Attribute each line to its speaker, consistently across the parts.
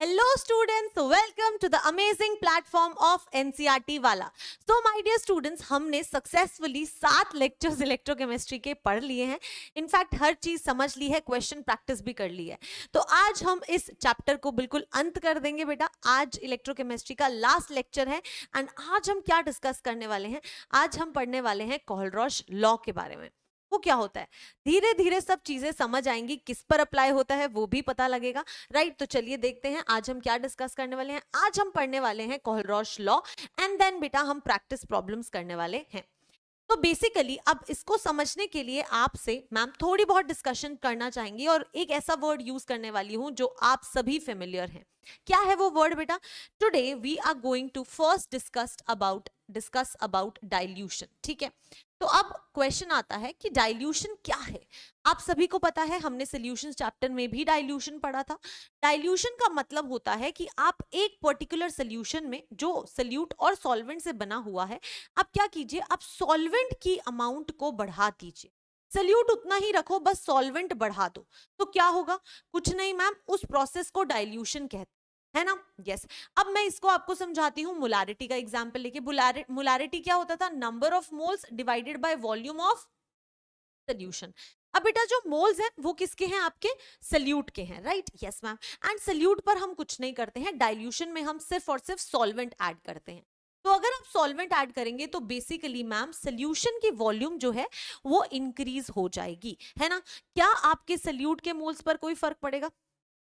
Speaker 1: Hello students, welcome to the amazing platform of NCERT वाला. So my dear students, हमने successfully 7 lectures electrochemistry के पढ़ लिए हैं. इनफैक्ट हर चीज समझ ली है, क्वेश्चन प्रैक्टिस भी कर ली है. तो आज हम इस चैप्टर को बिल्कुल अंत कर देंगे बेटा. आज इलेक्ट्रोकेमिस्ट्री का लास्ट लेक्चर है एंड आज हम क्या डिस्कस करने वाले हैं. आज हम पढ़ने वाले हैं कोहलरॉश लॉ के बारे में. वो क्या होता है, धीरे धीरे सब चीजें समझ आएंगी, किस पर अप्लाई होता है वो भी पता लगेगा, राइट. तो चलिए देखते हैं आज हम क्या डिस्कस करने वाले हैं. आज हम पढ़ने वाले हैं कोहलरॉश लॉ एंड देन बेटा हम प्रैक्टिस प्रॉब्लम्स करने वाले हैं. तो बेसिकली अब इसको समझने के लिए आपसे मैम थोड़ी बहुत डिस्कशन करना चाहेंगी और एक ऐसा वर्ड यूज करने वाली हूं जो आप सभी फेमिलियर हैं. क्या है वो वर्ड बेटा? Today we are going to first discuss about dilution. ठीक है, तो अब क्वेश्चन आता है कि डाइल्यूशन क्या है. आप सभी को पता है, हमने सॉल्यूशंस चैप्टर में भी डाइल्यूशन पढ़ा था. डाइल्यूशन का मतलब होता है कि आप एक पर्टिकुलर सॉल्यूशन में जो सॉल्यूट और सॉल्वेंट से बना हुआ है, आप क्या कीजिए, आप सॉल्वेंट की अमाउंट को बढ़ा दीजिए. सॉल्यूट उतना ही रखो, बस सॉल्वेंट बढ़ा दो. तो क्या होगा? कुछ नहीं मैम, उस प्रोसेस को डाइल्यूशन कहते है ना. यस. अब मैं इसको आपको समझाती हूँ मोलारिटी का एग्जांपल लेके. मोलारिटी क्या होता था? Number of moles divided by volume of solution. अब बेटा जो मोल्स हैं वो किसके हैं? आपके सॉल्यूट के हैं, right. Yes ma'am. And solute पर हम कुछ नहीं करते हैं, डाइल्यूशन में हम सिर्फ और सिर्फ सॉल्वेंट ऐड करते हैं. तो अगर आप सॉल्वेंट ऐड करेंगे तो बेसिकली मैम सॉल्यूशन की वॉल्यूम जो है वो इंक्रीज हो जाएगी, है ना. क्या आपके सॉल्यूट के मोल्स पर कोई फर्क पड़ेगा?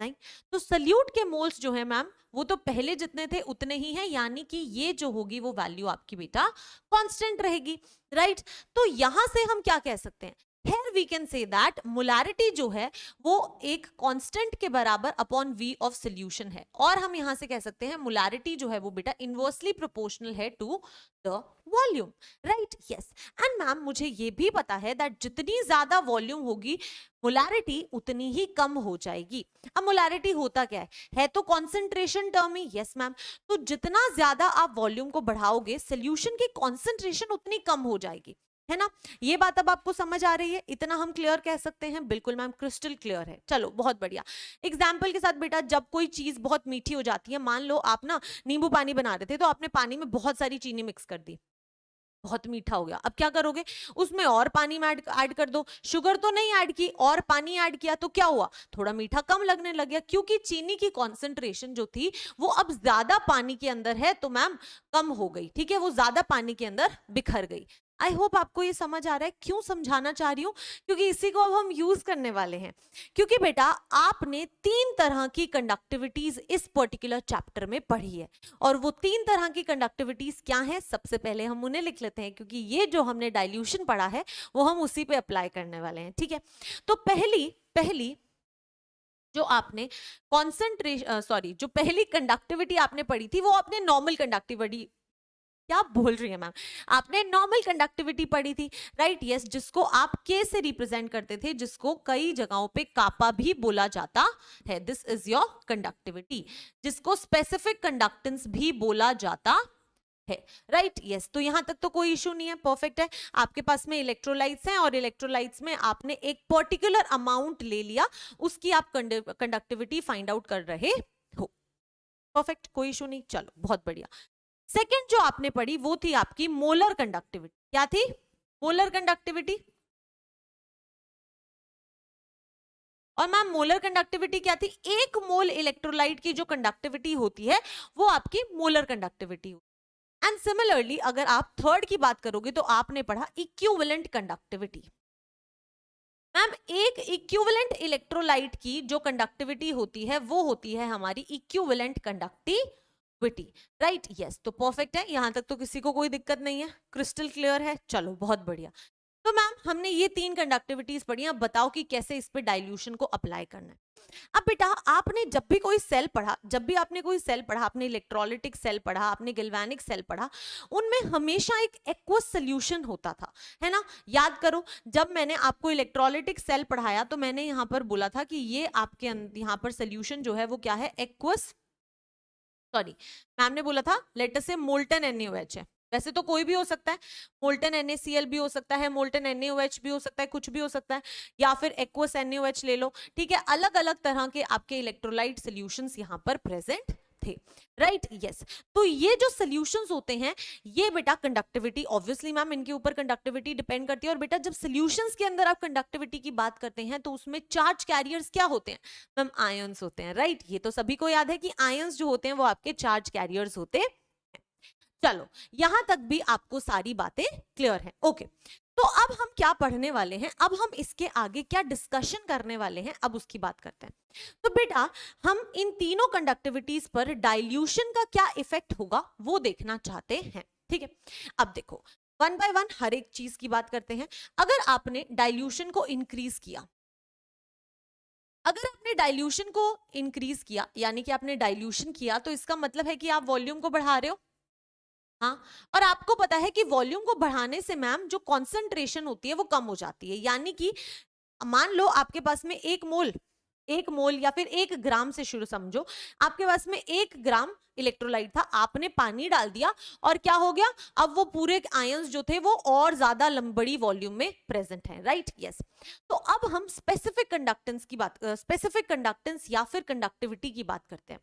Speaker 1: नहीं. तो सॉल्यूट के मोल्स जो है मैम वो तो पहले जितने थे उतने ही हैं, यानी कि ये जो होगी वो वैल्यू आपकी बेटा कांस्टेंट रहेगी, राइट. तो यहां से हम क्या कह सकते हैं? Here we can say that molarity जो है वो एक कांस्टेंट के बराबर अपॉन V ऑफ सॉल्यूशन है. और हम यहां से कह सकते हैं मोलारिटी जो है वो बेटा इनवर्सली प्रोपोर्शनल है to the volume, right. Yes. And ma'am मुझे ये भी पता है दैट जितनी ज्यादा वॉल्यूम होगी मोलारिटी उतनी ही कम हो जाएगी. अब मोलारिटी होता क्या है तो कॉन्सेंट्रेशन टर्म ही. Yes ma'am. तो जितना ज्यादा आप वॉल्यूम को बढ़ाओगे सॉल्यूशन की कॉन्सेंट्रेशन उतनी कम हो जाएगी, है ना. ये बात अब आपको समझ आ रही है? इतना हम क्लियर कह सकते हैं? बिल्कुल मैम, क्रिस्टल क्लियर है. चलो बहुत बढ़िया. एग्जाम्पल के साथ बेटा, जब कोई चीज बहुत मीठी हो जाती है, मान लो आप ना नींबू पानी बना रहे थे तो आपने पानी में बहुत सारी चीनी मिक्स कर दी, बहुत मीठा हो गया. अब क्या करोगे? उसमें और पानी में ऐड कर दो. शुगर तो नहीं ऐड की, और पानी ऐड किया तो क्या हुआ? थोड़ा मीठा कम लगने लग गया, क्योंकि चीनी की कॉन्सेंट्रेशन जो थी वो अब ज्यादा पानी के अंदर है तो मैम कम हो गई. ठीक है, वो ज्यादा पानी के अंदर बिखर गई. आई होप आपको ये समझ आ रहा है. क्यों समझाना चाह रही हूं? क्योंकि इसी को अब हम यूज करने वाले हैं. क्योंकि बेटा आपने 3 तरह की कंडक्टिविटीज इस पर्टिकुलर चैप्टर में पढ़ी है, और वो 3 तरह की कंडक्टिविटीज क्या है सबसे पहले हम उन्हें लिख लेते हैं, क्योंकि ये जो हमने डाइल्यूशन पढ़ा है वो हम उसी पे अप्लाई करने वाले हैं. ठीक है, तो पहली जो आपने जो पहली कंडक्टिविटी आपने पढ़ी थी वो आपने नॉर्मल कंडक्टिविटी, क्या बोल रही है मैम, आपने नॉर्मल कंडक्टिविटी पढ़ी थी, राइट. यस. जिसको आप के से रिप्रेजेंट करते थे, जिसको कई जगहों पे कापा भी बोला जाता है. दिस इज योर कंडक्टिविटी, जिसको स्पेसिफिक कंडक्टेंस भी बोला जाता है, राइट. यस. तो यहां तक तो कोई इशू नहीं है, परफेक्ट है. आपके पास में इलेक्ट्रोलाइट्स हैं और इलेक्ट्रोलाइट्स में आपने एक पर्टिकुलर अमाउंट ले लिया, उसकी आप कंडक्टिविटी फाइंड आउट कर रहे हो. परफेक्ट, कोई इशू नहीं. चलो बहुत बढ़िया. सेकेंड जो आपने पढ़ी वो थी आपकी मोलर कंडक्टिविटी. क्या थी? Molar conductivity. और मैम मोलर कंडक्टिविटी क्या थी? 1 मोल इलेक्ट्रोलाइट की जो कंडक्टिविटी होती है वो आपकी मोलर कंडक्टिविटी होती है. एंड सिमिलरली अगर आप थर्ड की बात करोगे तो आपने पढ़ा इक्विवेलेंट कंडक्टिविटी. मैम एक इक्विवेलेंट इलेक्ट्रोलाइट की जो कंडक्टिविटी होती है वो होती है हमारी इक्विवेलेंट कंडक्टिविटी, राइट. यस. तो परफेक्ट है, यहां तक तो किसी को कोई दिक्कत नहीं है, क्रिस्टल क्लियर है. चलो बहुत बढ़िया. तो मैम हमने ये 3 कंडक्टिविटीज पढ़ी. अब बताओ कि कैसे इस पे डाइल्यूशन को अप्लाई करना है. अब बेटा आपने जब भी कोई सेल पढ़ा, आपने इलेक्ट्रोलिटिक सेल पढ़ा, आपने गैल्वेनिक सेल पढ़ा, उनमें हमेशा एक एक्वस सॉल्यूशन होता था, है ना. याद करो, जब मैंने आपको इलेक्ट्रोलिटिक सेल पढ़ाया तो मैंने यहाँ पर बोला था कि ये आपके यहाँ पर सॉल्यूशन जो है वो क्या है? एक्वस, मैम ने बोला था लेट अस से मोल्टन NaOH है, वैसे तो कोई भी हो सकता है, मोल्टन NaCl भी हो सकता है, मोल्टन NaOH भी हो सकता है, कुछ भी हो सकता है, या फिर एक्वस NaOH ले लो, ठीक है। अलग अलग तरह के आपके इलेक्ट्रोलाइट सॉल्यूशंस यहाँ पर प्रेजेंट थे, राइट, यस। तो ये जो सॉल्यूशंस होते हैं ये बेटा कंडक्टिविटी, ऑब्वियसली मैम इनके ऊपर कंडक्टिविटी डिपेंड करती है। और बेटा जब सॉल्यूशंस के अंदर आप कंडक्टिविटी की बात करते हैं तो उसमें चार्ज कैरियर्स क्या होते हैं मैम? आयंस होते हैं, राइट। ये तो सभी को याद है कि आयंस जो होते हैं वो आपके चार्ज कैरियर्स होते हैं। चलो यहां तक भी आपको सारी बातें क्लियर है, ओके। तो अब हम क्या पढ़ने वाले हैं, अब हम इसके आगे क्या डिस्कशन करने वाले हैं, अब उसकी बात करते हैं। तो बेटा हम इन तीनों कंडक्टिविटीज पर डाइल्यूशन का क्या इफेक्ट होगा वो देखना चाहते हैं, ठीक है। अब देखो वन बाय वन हर एक चीज की बात करते हैं। अगर आपने डाइल्यूशन को इंक्रीज किया, अगर आपने डाइल्यूशन को इंक्रीज किया यानी कि आपने डाइल्यूशन किया, तो इसका मतलब है कि आप वॉल्यूम को बढ़ा रहे हो। हाँ, और आपको पता है कि वॉल्यूम को बढ़ाने से मैम जो कॉन्सेंट्रेशन होती है वो कम हो जाती है। यानी कि मान लो आपके पास में एक मोल या फिर 1 ग्राम से शुरू समझो, आपके पास में 1 ग्राम इलेक्ट्रोलाइट था, आपने पानी डाल दिया और क्या हो गया, अब वो पूरे आयंस जो थे वो और ज्यादा बड़ी वॉल्यूम में प्रेजेंट है, राइट, यस। तो अब हम स्पेसिफिक कंडक्टेंस या फिर कंडक्टिविटी की बात करते हैं।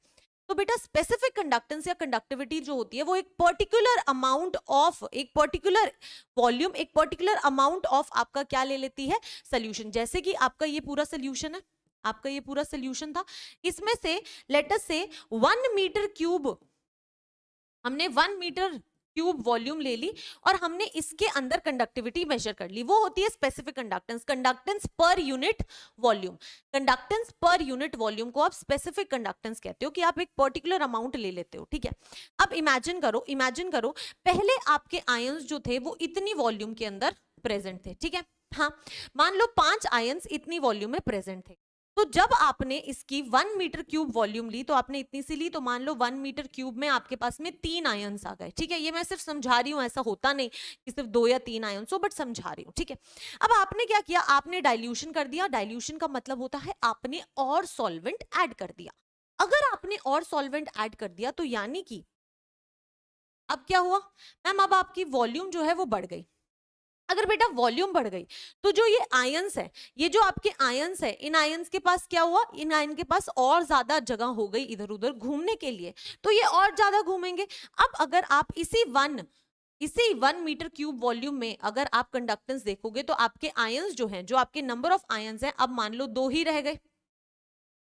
Speaker 1: तो बेटा स्पेसिफिक कंडक्टेंस या कंडक्टिविटी जो होती है वो एक पर्टिकुलर अमाउंट ऑफ, एक पर्टिकुलर वॉल्यूम, एक पर्टिकुलर अमाउंट ऑफ आपका क्या ले लेती है, सोल्यूशन। जैसे कि आपका ये पूरा सोल्यूशन है, आपका ये पूरा सोल्यूशन था, इसमें से लेट अस से 1 मीटर क्यूब, हमने 1 मीटर क्यूब वॉल्यूम ले ली और हमने इसके अंदर कंडक्टिविटी मेजर कर ली, वो होती है specific conductance, conductance per unit volume. Conductance per unit volume को आप स्पेसिफिक कंडक्टेंस कहते हो कि आप एक पर्टिकुलर अमाउंट ले लेते हो, ठीक है। अब इमेजिन करो पहले आपके आयंस जो थे वो इतनी वॉल्यूम के अंदर प्रेजेंट थे, ठीक है। हाँ, मान लो 5 आयंस इतनी वॉल्यूम में प्रेजेंट थे। तो जब आपने इसकी 1 मीटर क्यूब वॉल्यूम ली, तो आपने इतनी सी ली, तो मान लो 1 मीटर क्यूब में आपके पास में 3 आयंस आ गए, ठीक है। ये मैं सिर्फ समझा रही हूं, ऐसा होता नहीं कि सिर्फ 2 या 3 आयंस हो, बट समझा रही हूं, ठीक है। अब आपने क्या किया, आपने डाइल्यूशन कर दिया। डाइल्यूशन का मतलब होता है आपने और सॉल्वेंट ऐड कर दिया। अगर आपने और सॉल्वेंट ऐड कर दिया तो यानी कि अब क्या हुआ मैम, अब आपकी वॉल्यूम जो है वो बढ़ गई। अगर बेटा वॉल्यूम बढ़ गई तो जो ये आयंस है, ये जो आपके आयंस है, इन आयंस के पास क्या हुआ, इन आयन के पास और ज्यादा जगह हो गई इधर उधर घूमने के लिए, तो ये और ज्यादा घूमेंगे। अब अगर आप इसी 1 मीटर क्यूब वॉल्यूम में अगर आप कंडक्टेंस देखोगे तो आपके आयंस जो हैं, जो आपके नंबर ऑफ आयंस हैं, अब मान लो 2 ही रह गए।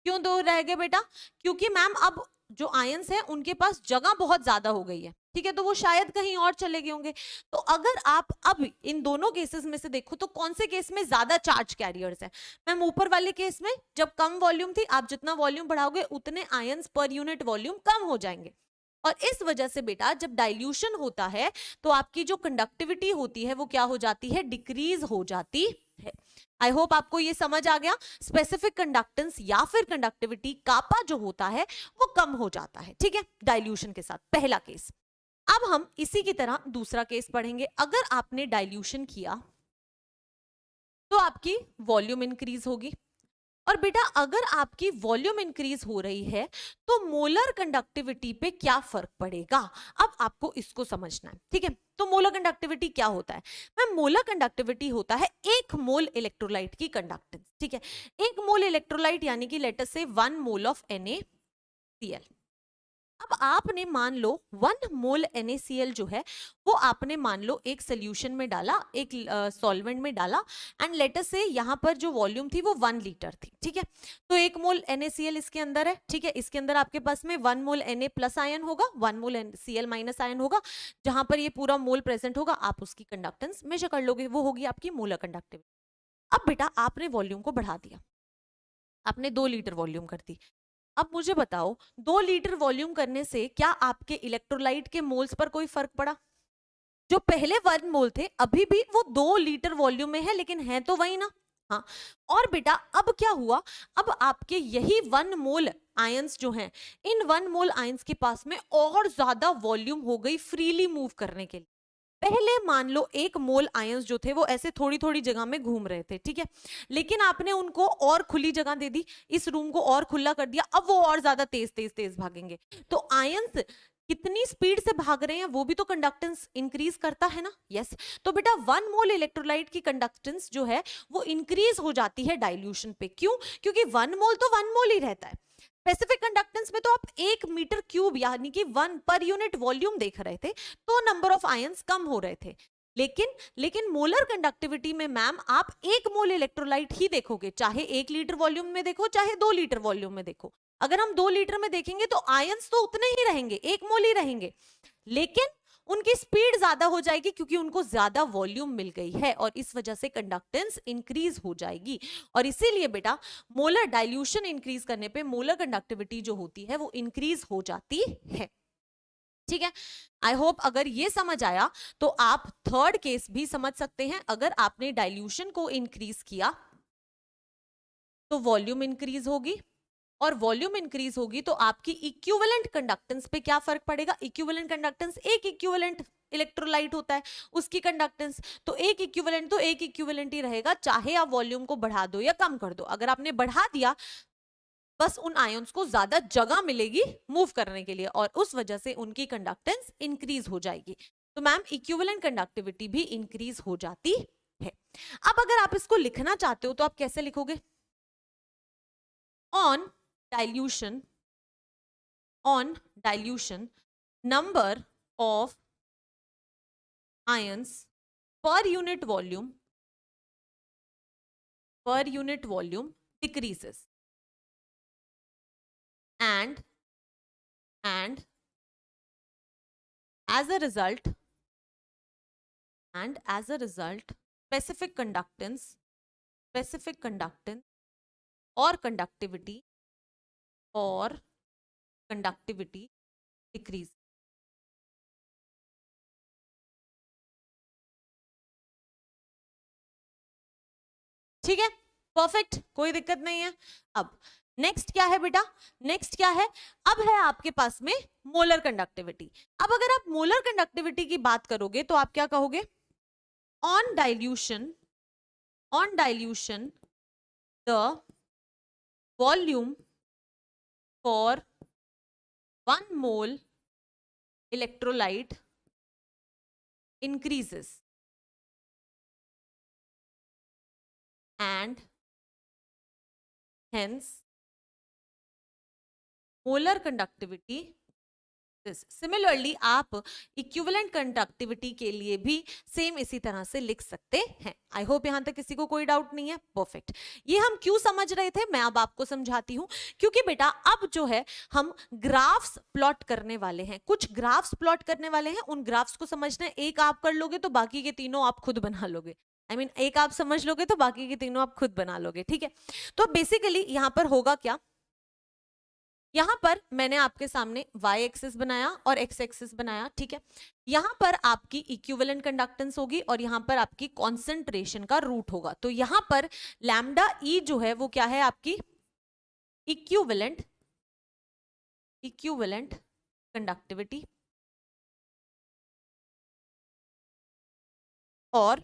Speaker 1: क्यों 2 रह गए बेटा? क्योंकि मैम अब जो आयंस हैं उनके पास जगह बहुत ज्यादा हो गई है, ठीक है, तो वो शायद कहीं और चले गए होंगे। तो अगर आप अब इन दोनों केसेस में से देखो तो कौन से केस में ज्यादा चार्ज कैरियर्स है मैम? ऊपर वाले केस में जब कम वॉल्यूम थी, आप जितना वॉल्यूम बढ़ाओगे उतने आयंस पर यूनिट वॉल्यूम कम हो जाएंगे। और इस वजह से बेटा जब डाइल्यूशन होता है तो आपकी जो कंडक्टिविटी होती है वो क्या हो जाती है, डिक्रीज हो जाती है। आई होप आपको ये समझ आ गया। स्पेसिफिक कंडक्टेंस या फिर कंडक्टिविटी कापा जो होता है वो कम हो जाता है, ठीक है, डाइल्यूशन के साथ। पहला केस। अब हम इसी की तरह दूसरा केस पढ़ेंगे। अगर आपने डाइल्यूशन किया तो आपकी वॉल्यूम इंक्रीज होगी, और बेटा अगर आपकी वॉल्यूम इंक्रीज हो रही है तो मोलर कंडक्टिविटी पे क्या फर्क पड़ेगा, अब आपको इसको समझना है, ठीक है। तो मोलर कंडक्टिविटी क्या होता है मैम? मोलर कंडक्टिविटी होता है 1 मोल इलेक्ट्रोलाइट की कंडक्टेंस, ठीक है। 1 मोल इलेक्ट्रोलाइट यानी कि लेट अस से 1 मोल ऑफ NaCl। अब आपने मान लो 1 मोल NaCl जो है वो आपने मान लो एक सोल्यूशन में डाला, एक सॉल्वेंट में डाला, एंड लेट अस से यहाँ पर जो वॉल्यूम थी वो 1 लीटर थी, ठीक है। तो 1 मोल NaCl इसके अंदर है, ठीक है। इसके अंदर आपके पास में 1 मोल Na प्लस आयन होगा, 1 मोल Cl माइनस आयन होगा। जहां पर ये पूरा मोल प्रेजेंट होगा आप उसकी कंडक्टेंस मेजर कर लोगे, वो होगी आपकी मोलर कंडक्टिविटी। अब बेटा आपने वॉल्यूम को बढ़ा दिया, आपने 2 लीटर वॉल्यूम कर दी। अब मुझे बताओ 2 लीटर वॉल्यूम करने से क्या आपके इलेक्ट्रोलाइट के मोल्स पर कोई फर्क पड़ा? जो पहले 1 मोल थे अभी भी वो 2 लीटर वॉल्यूम में है, लेकिन है तो वही ना। हाँ, और बेटा अब क्या हुआ, अब आपके यही 1 मोल आयंस जो हैं, इन 1 मोल आयंस के पास में और ज्यादा वॉल्यूम हो गई फ्रीली मूव करने के लिए। पहले मान लो 1 मोल आयंस जो थे वो ऐसे थोड़ी थोड़ी जगह में घूम रहे थे, ठीक है, लेकिन आपने उनको और खुली जगह दे दी, इस रूम को और खुला कर दिया, अब वो और ज्यादा तेज तेज तेज भागेंगे। तो आयंस कितनी स्पीड से भाग रहे हैं वो भी तो कंडक्टेंस इंक्रीज करता है ना। यस तो बेटा 1 मोल इलेक्ट्रोलाइट की कंडक्टेंस जो है वो इंक्रीज हो जाती है डाइल्यूशन पे। क्यों? क्योंकि 1 मोल तो 1 मोल ही रहता है। स्पेसिफिक कंडक्टेंस में तो आप 1 मीटर क्यूब यानी कि 1 पर यूनिट वॉल्यूम देख रहे थे, तो नंबर ऑफ आयंस कम हो रहे थे। लेकिन मोलर कंडक्टिविटी में मैम आप 1 मोल इलेक्ट्रोलाइट ही देखोगे, चाहे 1 लीटर वॉल्यूम में देखो चाहे 2 लीटर वॉल्यूम में देखो। अगर हम 2 लीटर में देखेंगे तो आयंस तो उतने ही रहेंगे, 1 मोल ही रहेंगे, लेकिन उनकी स्पीड ज्यादा हो जाएगी क्योंकि उनको ज्यादा वॉल्यूम मिल गई है और इस वजह से कंडक्टेंस इंक्रीज हो जाएगी। और इसीलिए बेटा मोलर डाइल्यूशन इंक्रीज करने पे मोलर कंडक्टिविटी जो होती है वो इंक्रीज हो जाती है। ठीक है, आई होप अगर ये समझ आया तो आप थर्ड केस भी समझ सकते हैं। अगर आपने डाइल्यूशन को इंक्रीज किया तो वॉल्यूम इंक्रीज होगी, और वॉल्यूम इंक्रीज होगी तो आपकी इक्विवेलेंट कंडक्टेंस पे क्या फर्क पड़ेगा। इक्विवेलेंट कंडक्टेंस एक इक्विवेलेंट इलेक्ट्रोलाइट होता है उसकी कंडक्टेंस, तो एक इक्विवेलेंट ही रहेगा, चाहे आप वॉल्यूम को बढ़ा दो या कम कर दो। अगर आपने बढ़ा दिया बस उन आयंस को ज्यादा जगह मिलेगी मूव करने के लिए और उस वजह से उनकी कंडक्टेंस इंक्रीज हो जाएगी। तो मैम इक्विवेलेंट कंडक्टिविटी भी इंक्रीज हो जाती है। अब अगर आप इसको लिखना चाहते हो तो आप कैसे लिखोगे। On dilution number of ions per unit volume decreases and as a result specific conductance or conductivity decrease। ठीक है, परफेक्ट, कोई दिक्कत नहीं है। अब नेक्स्ट क्या है बेटा, नेक्स्ट क्या है, अब है आपके पास में मोलर कंडक्टिविटी। अब अगर आप मोलर कंडक्टिविटी की बात करोगे तो आप क्या कहोगे, on dilution the volume for 1 mole electrolyte increases and hence molar conductivity. Similarly आप इक्विवेलेंट कंडक्टिविटी के लिए भी सेम इसी तरह से लिख सकते हैं। आई होप यहां तक किसी को कोई डाउट नहीं है। परफेक्ट, ये हम क्यों समझ रहे थे मैं अब आपको समझाती हूं। क्योंकि बेटा अब जो है हम ग्राफ्स प्लॉट करने वाले हैं, कुछ ग्राफ्स प्लॉट करने वाले हैं। उन ग्राफ्स को समझना, एक आप कर लोगे तो बाकी के तीनों आप खुद बना लोगे। आई मीन एक आप समझ लोगे तो बाकी के तीनों आप खुद बना लोगे। ठीक है, तो बेसिकली यहां पर होगा क्या, यहां पर मैंने आपके सामने y एक्सिस बनाया और x एक्सिस बनाया। ठीक है, यहां पर आपकी इक्विवेलेंट कंडक्टेंस होगी और यहां पर आपकी कॉन्सेंट्रेशन का रूट होगा। तो यहां पर लैम्डा ई जो है वो क्या है, आपकी इक्विवेलेंट कंडक्टिविटी, और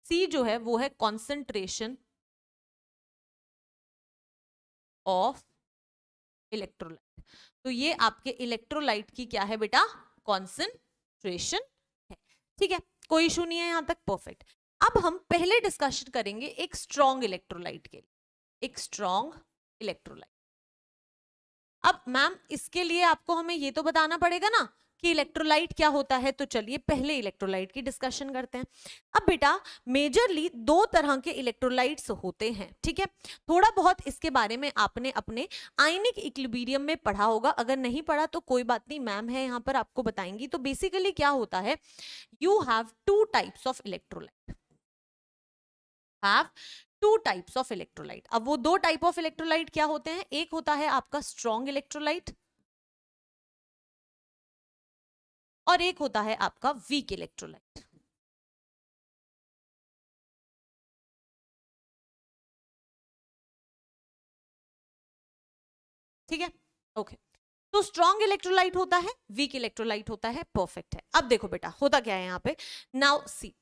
Speaker 1: C जो है वो है कॉन्सेंट्रेशन ऑफ इलेक्ट्रोलाइट। तो ये आपके इलेक्ट्रोलाइट की क्या है बेटा, कॉन्सेंट्रेशन है। ठीक है, कोई इशू नहीं है यहां तक, परफेक्ट। अब हम पहले डिस्कशन करेंगे एक स्ट्रॉन्ग इलेक्ट्रोलाइट के लिए, एक स्ट्रॉन्ग इलेक्ट्रोलाइट। अब मैम इसके लिए आपको हमें ये तो बताना पड़ेगा ना कि इलेक्ट्रोलाइट क्या होता है, तो चलिए पहले इलेक्ट्रोलाइट की डिस्कशन करते हैं। अब बेटा मेजरली 2 तरह के इलेक्ट्रोलाइट्स होते हैं। ठीक है, थोड़ा बहुत इसके बारे में आपने अपने आयनिक इक्विलिब्रियम में पढ़ा होगा, अगर नहीं पढ़ा तो कोई बात नहीं, मैम है यहाँ पर आपको बताएंगी। तो बेसिकली क्या होता है, you have 2 types of electrolyte, have 2 types of electrolyte. अब वो 2 टाइप ऑफ इलेक्ट्रोलाइट क्या होते हैं, एक होता है आपका स्ट्रॉन्ग इलेक्ट्रोलाइट और एक होता है आपका वीक इलेक्ट्रोलाइट। ठीक है, ओके। तो स्ट्रॉन्ग इलेक्ट्रोलाइट होता है, वीक इलेक्ट्रोलाइट होता है, परफेक्ट है। अब देखो बेटा होता क्या है यहाँ पे, नाउ सी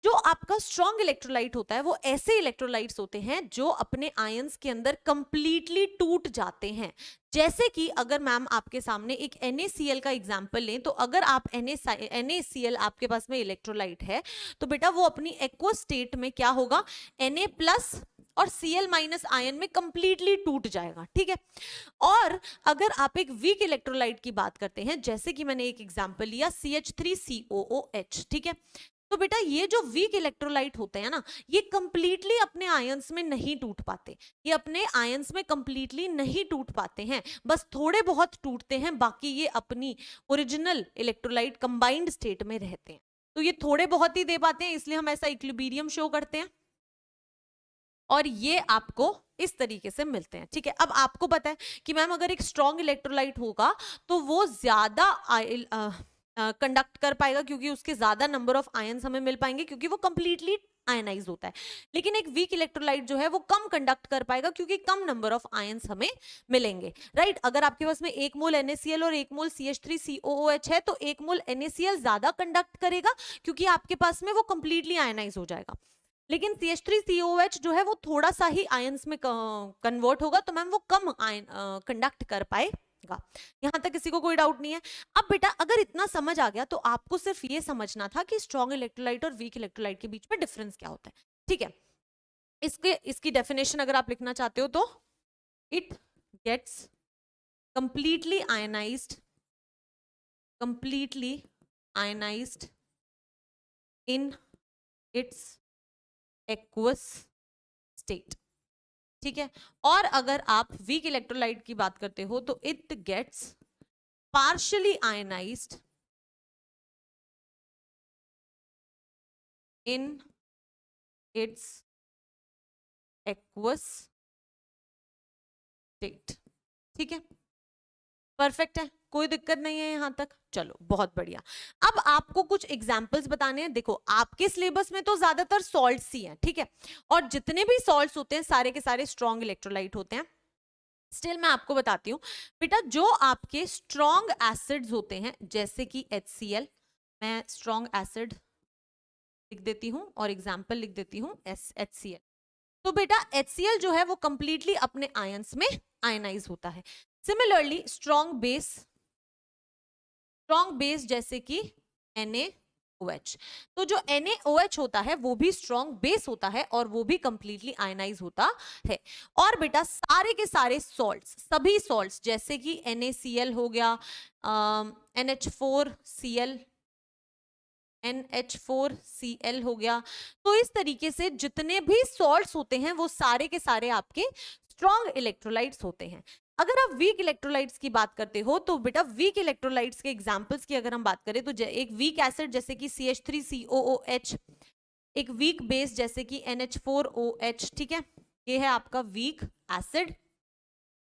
Speaker 1: जो आपका स्ट्रॉन्ग इलेक्ट्रोलाइट होता है वो ऐसे इलेक्ट्रोलाइट्स होते हैं जो अपने आयंस के अंदर कंप्लीटली टूट जाते हैं। जैसे कि अगर मैम आपके सामने एक NaCl का एग्जांपल लें, तो अगर आप NaCl आपके पास में इलेक्ट्रोलाइट है तो बेटा वो अपनी एक्वस स्टेट में क्या होगा, Na+ और Cl- आयन में कंप्लीटली टूट जाएगा, ठीक है। और अगर आप एक वीक इलेक्ट्रोलाइट की बात करते हैं, जैसे कि मैंने एक एग्जांपल लिया CH3COOH, ठीक है, तो बेटा ये जो वीक इलेक्ट्रोलाइट होते हैं ना, ये कंप्लीटली अपने आयंस में नहीं टूट पाते, ये अपने आयंस में कंप्लीटली नहीं टूट पाते हैं, बस थोड़े बहुत टूटते हैं, बाकी ये अपनी ओरिजिनल इलेक्ट्रोलाइट कंबाइंड स्टेट में रहते हैं। तो ये थोड़े बहुत ही दे पाते हैं, इसलिए हम ऐसा इक्विलिब्रियम शो करते हैं और ये आपको इस तरीके से मिलते हैं, ठीक है। अब आपको पता है कि मैम अगर एक स्ट्रॉन्ग इलेक्ट्रोलाइट होगा तो वो ज्यादा कंडक्ट कर पाएगा, क्योंकि उसके ज्यादा नंबर ऑफ आयंस हमें मिल पाएंगे, क्योंकि वो कंप्लीटली आयनाइज होता है। लेकिन एक वीक इलेक्ट्रोलाइट जो है वो कम कंडक्ट कर पाएगा, क्योंकि कम नंबर ऑफ आयंस हमें मिलेंगे, राइट। अगर आपके पास में 1 मोल NaCl और 1 मोल CH3COOH है तो 1 मोल NaCl ज्यादा कंडक्ट करेगा, क्योंकि आपके पास में वो कंप्लीटली आयनाइज हो जाएगा। लेकिन CH3COOH जो है वो थोड़ा सा ही आयंस में कन्वर्ट होगा, तो मैम वो कम आयन कंडक्ट कर पाएगा। यहां तक किसी को कोई डाउट नहीं है। अब बेटा अगर इतना समझ आ गया तो आपको सिर्फ ये समझना था कि स्ट्रॉन्ग इलेक्ट्रोलाइट और वीक इलेक्ट्रोलाइट के बीच में डिफरेंस क्या होता है, ठीक है। इसकी डेफिनेशन अगर आप लिखना चाहते हो तो it gets completely ionized in its aqueous state, ठीक है। और अगर आप वीक इलेक्ट्रोलाइट की बात करते हो तो it gets partially ionized in its aqueous state, ठीक है। परफेक्ट है, कोई दिक्कत नहीं है यहां तक, चलो बहुत बढ़िया। अब आपको कुछ एग्जाम्पल्स बताने हैं। देखो आपके सिलेबस में तो ज्यादातर सॉल्ट्स ही हैं, ठीक है, और जितने भी सॉल्ट्स होते हैं सारे के सारे स्ट्रॉन्ग इलेक्ट्रोलाइट होते हैं। स्टिल मैं आपको बताती हूँ बेटा, जो आपके स्ट्रॉन्ग एसिड्स होते हैं जैसे कि HCl, मैं स्ट्रॉन्ग एसिड लिख देती हूँ और एग्जाम्पल लिख देती हूँ HCl। तो बेटा HCl जो है वो कंप्लीटली अपने आयंस में आयनाइज होता है। सिमिलरली स्ट्रॉन्ग बेस जैसे कि NaOH, तो जो NaOH होता है वो भी स्ट्रॉन्ग बेस होता है और वो भी कंप्लीटली आयनाइज होता है। और बेटा सारे के सारे सॉल्ट्स, सभी सॉल्ट्स जैसे कि NaCl हो गया, NH4Cl हो गया, तो इस तरीके से जितने भी सॉल्ट्स होते हैं वो सारे के सारे आपके स्ट्रॉन्ग इलेक्ट्रोलाइट्स होते हैं। अगर आप वीक इलेक्ट्रोलाइट्स की बात करते हो तो बेटा वीक इलेक्ट्रोलाइट्स के एग्जांपल्स की अगर हम बात करें तो एक वीक एसिड जैसे कि CH3COOH, एक वीक बेस जैसे कि NH4OH, ठीक है, ये है आपका वीक एसिड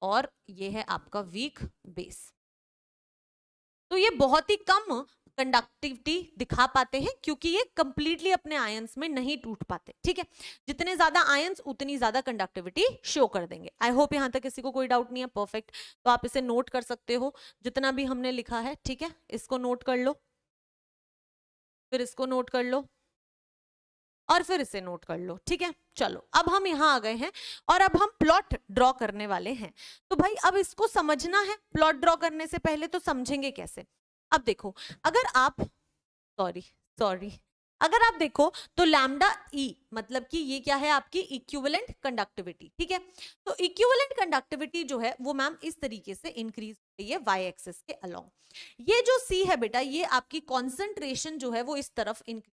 Speaker 1: और ये है आपका वीक बेस। तो ये बहुत ही कम कंडक्टिविटी दिखा पाते हैं क्योंकि ये कंप्लीटली अपने आयंस में नहीं टूट पाते, ठीक है। जितने ज्यादा आयंस उतनी ज्यादा कंडक्टिविटी शो कर देंगे। आई होप यहां तक किसी को कोई डाउट नहीं है, परफेक्ट। तो आप इसे नोट कर सकते हो जितना भी हमने लिखा है, ठीक है, इसको नोट कर लो, फिर इसको नोट कर लो और फिर इसे नोट कर लो, ठीक है। चलो अब हम यहाँ आ गए हैं और अब हम प्लॉट ड्रॉ करने वाले हैं। तो भाई अब इसको समझना है, प्लॉट ड्रॉ करने से पहले तो समझेंगे कैसे। अब देखो अगर आप अगर आप देखो तो लैम्डा ई मतलब कि ये क्या है आपकी इक्विवेलेंट कंडक्टिविटी, ठीक है। तो इक्विवेलेंट कंडक्टिविटी जो है वो मैम इस तरीके से इंक्रीज हो रही है वाई एक्सिस के अलोंग। ये जो सी है बेटा ये आपकी कॉन्सेंट्रेशन जो है वो इस तरफ इंक्रीज,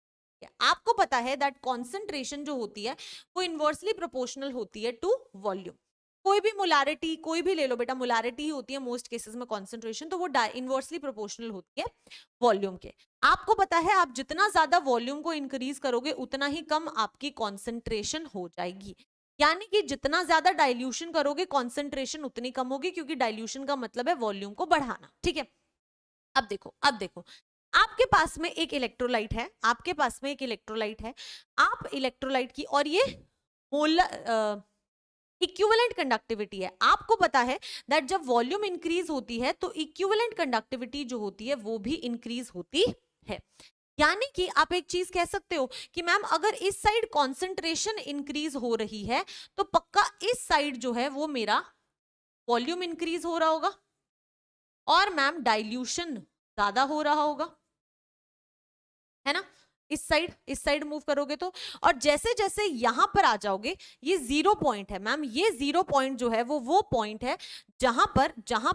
Speaker 1: आपको पता है दैट कॉन्सेंट्रेशन जो होती है वो इनवर्सली प्रोपोर्शनल होती है टू वॉल्यूम। कोई भी मोलारिटी कोई भी ले लो बेटा, मोलारिटी ही होती है मोस्ट केसेस में कॉन्सेंट्रेशन, तो वो इनवर्सली प्रोपोर्शनल होती है वॉल्यूम के। आपको पता है आप जितना ज्यादा वॉल्यूम को इंक्रीज करोगे उतना ही कम आपकी कॉन्सेंट्रेशन हो जाएगी, यानी कि जितना ज्यादा डाइल्यूशन करोगे कॉन्सेंट्रेशन उतनी कम होगी, क्योंकि डाइल्यूशन का मतलब है वॉल्यूम को बढ़ाना, ठीक है। अब देखो आपके पास में एक इलेक्ट्रोलाइट है, आप इलेक्ट्रोलाइट की और ये मोलर इक्विवेलेंट कंडक्टिविटी है। आपको पता है दैट जब वॉल्यूम इंक्रीज होती है तो इक्विवेलेंट कंडक्टिविटी जो होती है वो भी इंक्रीज होती है। यानी कि आप एक चीज कह सकते हो कि मैम अगर इस साइड कॉन्सेंट्रेशन इंक्रीज हो रही है तो पक्का इस साइड जो है वो मेरा वॉल्यूम इंक्रीज हो रहा होगा और मैम डाइल्यूशन ज्यादा हो रहा होगा, है ना। इस साइड मूव करोगे तो, और जैसे जैसे यहां पर आ जाओगे, ये 0 पॉइंट है मैम, ये 0 पॉइंट जो है वो पॉइंट है जहां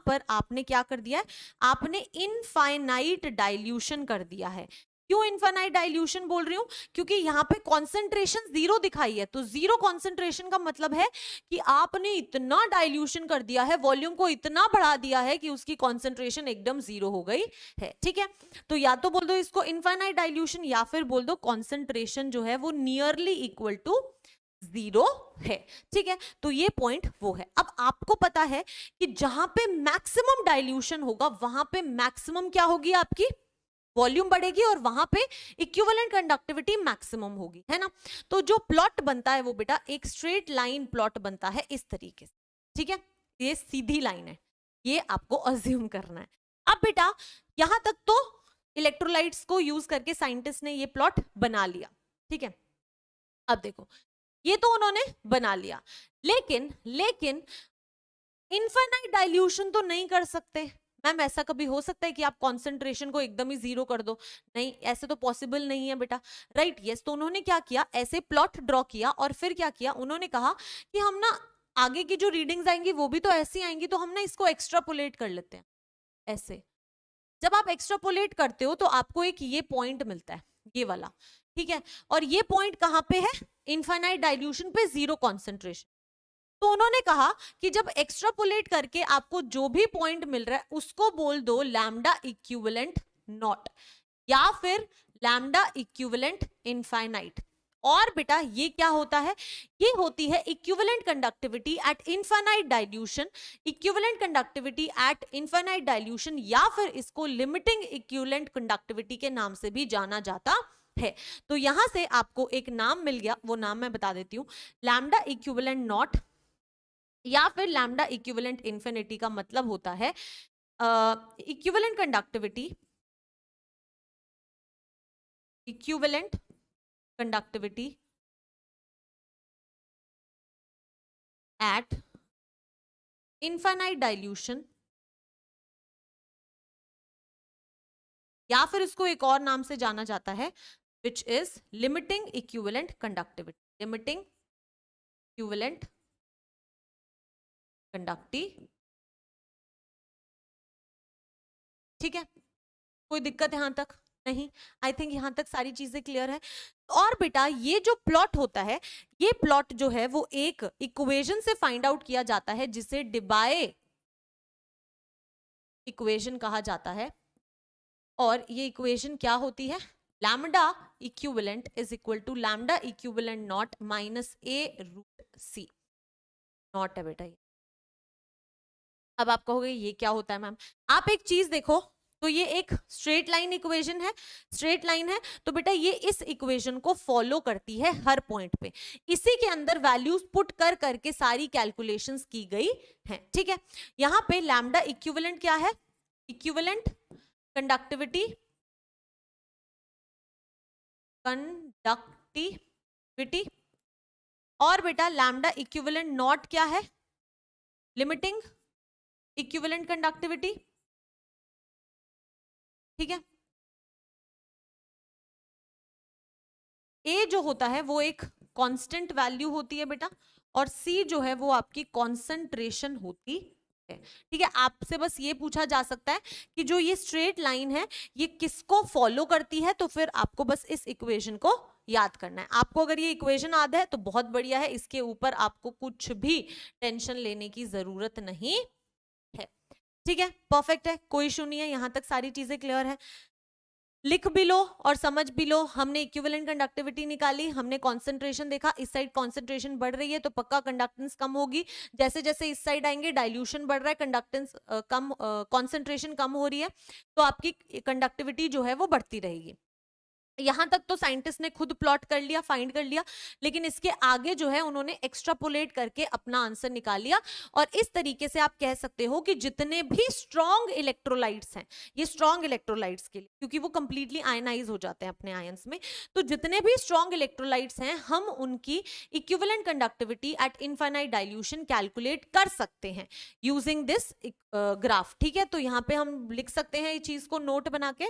Speaker 1: पर आपने क्या कर दिया है, आपने इनफाइनाइट डाइल्यूशन कर दिया है। क्यों इनफाइनाइट डाइल्यूशन बोल रही हूं, क्योंकि यहाँ पे कॉन्सेंट्रेशन 0 दिखाई है, तो 0 कॉन्सेंट्रेशन का मतलब है कि आपने इतना डाइल्यूशन कर दिया है, वॉल्यूम को इतना बढ़ा दिया है कि उसकी कॉन्सेंट्रेशन एकदम 0 हो गई है, ठीक है। तो या तो बोल दो इसको इनफाइनाइट डाइल्यूशन या फिर बोल दो कॉन्सेंट्रेशन जो है वो नियरली इक्वल टू 0 है, ठीक है। तो ये पॉइंट वो है। अब आपको पता है कि जहां पे मैक्सिमम डाइल्यूशन होगा वहां पे मैक्सिमम क्या होगी, आपकी वॉल्यूम बढ़ेगी और वहां पे इक्विवेलेंट कंडक्टिविटी मैक्सिमम होगी, है ना। तो जो प्लॉट बनता है वो बेटा एक स्ट्रेट लाइन प्लॉट बनता है इस तरीके से, ठीक है। ये सीधी लाइन है, ये आपको अज्यूम करना है। अब बेटा यहां तक तो इलेक्ट्रोलाइट्स को यूज करके साइंटिस्ट ने ये प्लॉट बना लिया, ठीक है। अब देखो ये तो उन्होंने बना लिया, लेकिन इनफाइनाइट डाइल्यूशन तो नहीं कर सकते मैम। ऐसा कभी हो सकता है कि आप कॉन्सेंट्रेशन को एकदम ही 0 कर दो, नहीं, ऐसे तो पॉसिबल नहीं है बेटा, राइट। यस, तो उन्होंने क्या किया, ऐसे प्लॉट ड्रॉ किया और फिर क्या किया, उन्होंने कहा कि हम ना आगे की जो रीडिंग्स आएंगी वो भी तो ऐसी आएंगी, तो हम ना इसको एक्स्ट्रापोलेट कर लेते हैं ऐसे। जब आप एक्स्ट्रापोलेट करते हो तो आपको एक ये पॉइंट मिलता है, ये वाला, ठीक है। और ये पॉइंट कहां पे है, इनफाइनाइट डाइल्यूशन पे 0 कॉन्सेंट्रेशन। तो उन्होंने कहा कि जब एक्स्ट्रापोलेट करके आपको जो भी पॉइंट मिल रहा है उसको बोल दो लैम्डा इक्विवेलेंट नॉट या फिर लैम्डा इक्विवेलेंट इनफाइनाइट। और बेटा ये क्या होता है, ये होती है equivalent conductivity at infinite dilution, equivalent conductivity at infinite dilution, या फिर इसको लिमिटिंग इक्विवेलेंट कंडक्टिविटी के नाम से भी जाना जाता है। तो यहां से आपको एक नाम मिल गया, वो नाम मैं बता देती हूं, लैम्डा इक्विवेलेंट नॉट या फिर लैम्डा इक्विवेलेंट इंफिनिटी का मतलब होता है equivalent conductivity, equivalent conductivity at infinite dilution, या फिर इसको एक और नाम से जाना जाता है which is limiting equivalent conductivity, limiting equivalent conductivity, ठीक है। कोई दिक्कत यहां तक नहीं, आई थिंक यहां तक सारी चीजें क्लियर है। और बेटा ये जो प्लॉट होता है, ये प्लॉट जो है वो एक इक्वेशन से फाइंड आउट किया जाता है जिसे डिबाय इक्वेशन कहा जाता है। और ये इक्वेशन क्या होती है, lambda equivalent is equal to lambda equivalent not minus A root C, not है बेटा ये। अब आप कहोगे ये क्या होता है मैम, आप एक चीज देखो, तो ये एक स्ट्रेट लाइन इक्वेशन है, स्ट्रेट लाइन है, तो बेटा ये इस इक्वेशन को फॉलो करती है हर पॉइंट पे, इसी के अंदर वैल्यूज पुट कर करके सारी कैलकुलेशंस की गई हैं, ठीक है। यहां पे लैम्डा इक्विवेलेंट क्या है, इक्विवेलेंट कंडक्टिविटी, कंडक्टिविटी, और बेटा लैम्डा इक्विवेलेंट नॉट क्या है, लिमिटिंग इक्विवेलेंट कंडक्टिविटी, ठीक है। ए जो होता है वो एक कांस्टेंट वैल्यू होती है बेटा, और सी जो है वो आपकी कॉन्सेंट्रेशन होती है, ठीक है। आपसे बस ये पूछा जा सकता है कि जो ये स्ट्रेट लाइन है ये किसको फॉलो करती है, तो फिर आपको बस इस इक्वेशन को याद करना है। आपको अगर ये इक्वेशन याद है तो बहुत बढ़िया है, इसके ऊपर आपको कुछ भी टेंशन लेने की जरूरत नहीं है, ठीक है। परफेक्ट है, कोई इशू नहीं है, यहां तक सारी चीजें क्लियर है। लिख भी लो और समझ भी लो, हमने इक्विवेलेंट कंडक्टिविटी निकाली, हमने कॉन्सेंट्रेशन देखा, इस साइड कॉन्सेंट्रेशन बढ़ रही है तो पक्का कंडक्टेंस कम होगी, जैसे जैसे इस साइड आएंगे डाइल्यूशन बढ़ रहा है, कंडक्टेंस कम, कॉन्सेंट्रेशन कम हो रही है, तो आपकी कंडक्टिविटी जो है वो बढ़ती रहेगी। यहां तक तो साइंटिस्ट ने खुद प्लॉट कर लिया, फाइंड कर लिया, लेकिन इसके आगे जो है उन्होंने एक्स्ट्रापोलेट करके अपना आंसर निकाल लिया। और इस तरीके से आप कह सकते हो कि जितने भी स्ट्रॉन्ग इलेक्ट्रोलाइट्स हैं, ये स्ट्रॉन्ग इलेक्ट्रोलाइट्स के लिए, क्योंकि वो कंप्लीटली आयनाइज हो जाते हैं अपने आयंस में, तो जितने भी स्ट्रॉन्ग इलेक्ट्रोलाइट्स हैं हम उनकी equivalent conductivity at infinite dilution calculate कर सकते हैं यूजिंग दिस ग्राफ। ठीक है, तो यहां पे हम लिख सकते हैं ये चीज को नोट बना के,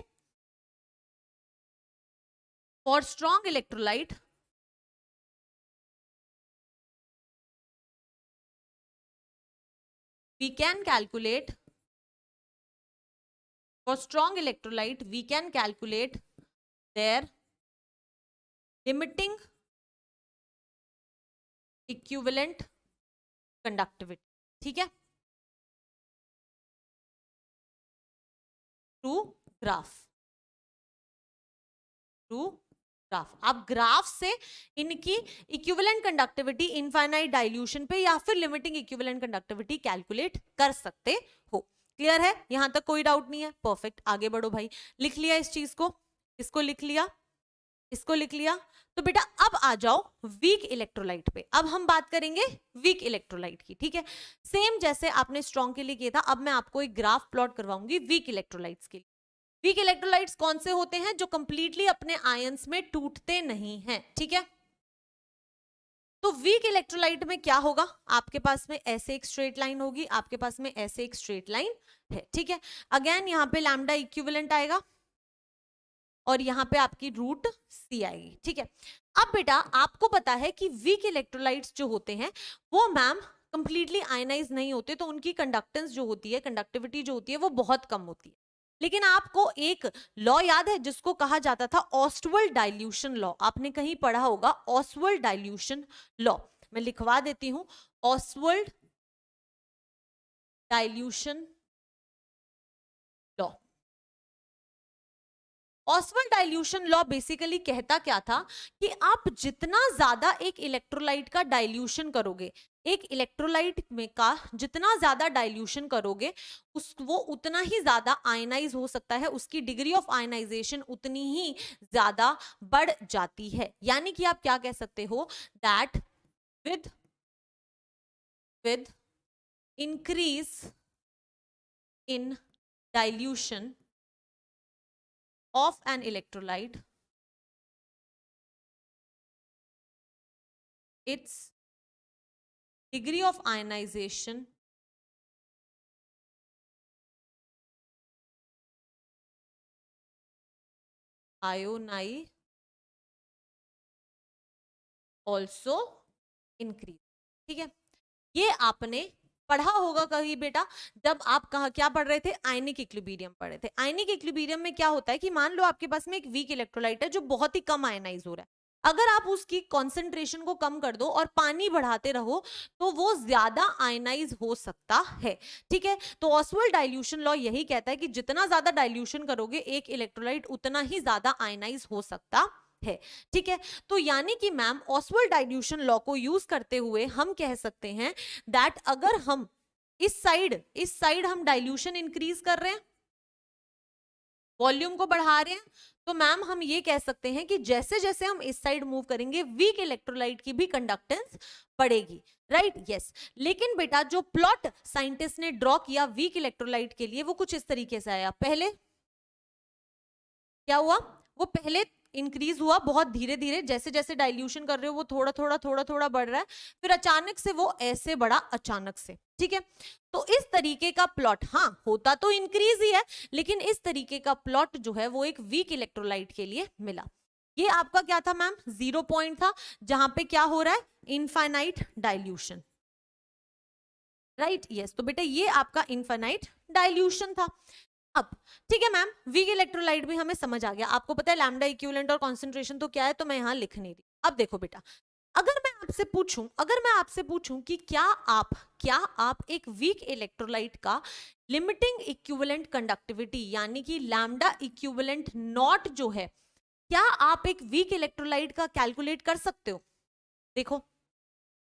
Speaker 1: for strong electrolyte we can calculate, for strong electrolyte we can calculate their limiting equivalent conductivity। ठीक है, थ्रू ग्राफ, थ्रू ग्राफ। आप ग्राफ से इनकी इक्विवेलेंट कंडक्टिविटी इनफाइनाइट डाइल्यूशन पे या फिर लिमिटिंग इक्विवेलेंट कंडक्टिविटी कैलकुलेट कर सकते हो। क्लियर है, यहां तक कोई डाउट नहीं है? परफेक्ट, आगे बढ़ो भाई। लिख लिया इस चीज को, इसको लिख लिया, इसको लिख लिया। तो बेटा अब आ जाओ वीक इलेक्ट्रोलाइट पे। अब हम बात करेंगे वीक इलेक्ट्रोलाइट की। ठीक है, सेम जैसे आपने स्ट्रॉन्ग के लिए किया था, अब मैं आपको एक ग्राफ प्लॉट करवाऊंगी वीक इलेक्ट्रोलाइट्स के लिए। वीक इलेक्ट्रोलाइट्स कौन से होते हैं? जो कंप्लीटली अपने आयंस में टूटते नहीं हैं। ठीक है, तो वीक इलेक्ट्रोलाइट में क्या होगा? आपके पास में ऐसे एक स्ट्रेट लाइन होगी, आपके पास में ऐसे एक स्ट्रेट लाइन है। ठीक है, अगेन यहां पे लैम्डा इक्विवेलेंट आएगा और यहां पे आपकी रूट सी आएगी। ठीक है, अब बेटा आपको पता है कि वीक इलेक्ट्रोलाइट्स जो होते हैं वो मैम कंप्लीटली आयनाइज नहीं होते, तो उनकी कंडक्टेंस जो होती है, कंडक्टिविटी जो होती है वो बहुत कम होती है। लेकिन आपको एक लॉ याद है जिसको कहा जाता था ऑस्टवर्ल्ड डाइल्यूशन लॉ? आपने कहीं पढ़ा होगा ऑस्टवर्ल्ड डाइल्यूशन लॉ। मैं लिखवा देती हूं, Ostwald dilution law. Ostwald dilution law basically कहता क्या था कि आप जितना ज्यादा एक इलेक्ट्रोलाइट का डाइल्यूशन करोगे, एक इलेक्ट्रोलाइट में का जितना ज्यादा डाइल्यूशन करोगे वो उतना ही ज्यादा आयनाइज हो सकता है, उसकी डिग्री ऑफ आयनाइजेशन उतनी ही ज्यादा बढ़ जाती है। यानी कि आप क्या कह सकते हो, that with increase in dilution of an electrolyte, its degree of ionization also increase। ठीक है, ये आपने पढ़ा होगा कहीं बेटा, जब आप कहा क्या पढ़ रहे थे, आयनिक इक्विलिब्रियम पढ़ रहे थे। आयनिक इक्विलिब्रियम में क्या होता है कि मान लो आपके पास में एक वीक इलेक्ट्रोलाइट है जो बहुत ही कम आयनाइज हो रहा है, अगर आप उसकी कॉन्सेंट्रेशन को कम कर दो और पानी बढ़ाते रहो तो वो ज्यादा आयनाइज हो सकता है। ठीक है, तो ऑस्टवर्ल्ड डाइल्यूशन लॉ यही कहता है कि जितना ज्यादा डाइल्यूशन करोगे एक इलेक्ट्रोलाइट उतना ही ज्यादा आयनाइज हो सकता है। ठीक है, तो यानी कि मैम ऑस्टवर्ल्ड डाइल्यूशन लॉ को यूज करते हुए हम कह सकते हैं दैट अगर हम इस साइड हम डाइल्यूशन इंक्रीज कर रहे हैं, वॉल्यूम को बढ़ा रहे हैं, तो मैम हम ये कह सकते हैं कि जैसे जैसे हम इस साइड मूव करेंगे वीक इलेक्ट्रोलाइट की भी कंडक्टेंस बढ़ेगी। Right, yes. लेकिन बेटा जो प्लॉट साइंटिस्ट ने ड्रॉ किया वीक इलेक्ट्रोलाइट के लिए वो कुछ इस तरीके से आया। पहले क्या हुआ, वो पहले इंक्रीज हुआ बहुत धीरे धीरे, जैसे जैसे डाइल्यूशन कर रहे हो वो थोड़ा थोड़ा बढ़ रहा है, फिर अचानक से वो ऐसे बढ़ा, अचानक से। ठीक है, तो इस तरीके का प्लॉट, हाँ होता तो इंक्रीज ही है, लेकिन इस तरीके का प्लॉट जो है वो एक वीक इलेक्ट्रोलाइट के लिए मिला। ये आपका क्या था मैम, 0 पॉइंट था जहां पे क्या हो रहा है, इनफाइनाइट डाइल्यूशन। Right, yes. तो बेटा ये आपका इनफाइनाइट डाइल्यूशन था। अब ठीक है मैम, वीक इलेक्ट्रोलाइट भी हमें समझ आ गया, आपको पता है लैम्डा इक्विवेलेंट और कंसंट्रेशन तो क्या है, तो मैं यहां लिख नहीं रही। अब देखो बेटा, अगर मैं आपसे पूछूं कि क्या आप एक वीक इलेक्ट्रोलाइट का लिमिटिंग इक्विवेलेंट कंडक्टिविटी यानी कि लैम्डा इक्विवेलेंट नॉट जो है, क्या आप एक वीक इलेक्ट्रोलाइट का कैलकुलेट कर सकते हो? देखो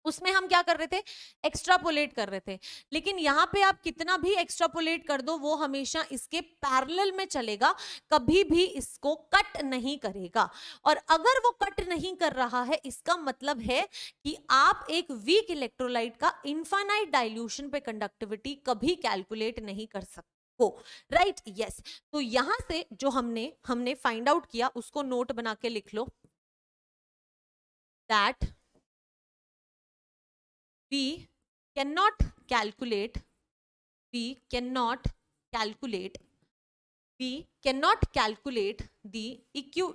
Speaker 1: उसमें हम क्या कर रहे थे, एक्स्ट्रापोलेट कर रहे थे। लेकिन यहाँ पे आप कितना भी एक्स्ट्रापोलेट कर दो वो हमेशा इसके पैरेलल में चलेगा, कभी भी इसको कट नहीं करेगा। और अगर वो कट नहीं कर रहा है इसका मतलब है कि आप एक वीक इलेक्ट्रोलाइट का इनफाइनाइट डाइल्यूशन पे कंडक्टिविटी कभी कैलकुलेट नहीं कर सकते हो, राइट? यस। तो यहां से जो हमने फाइंड आउट किया उसको नोट बना के लिख लो, that we cannot calculate we cannot calculate the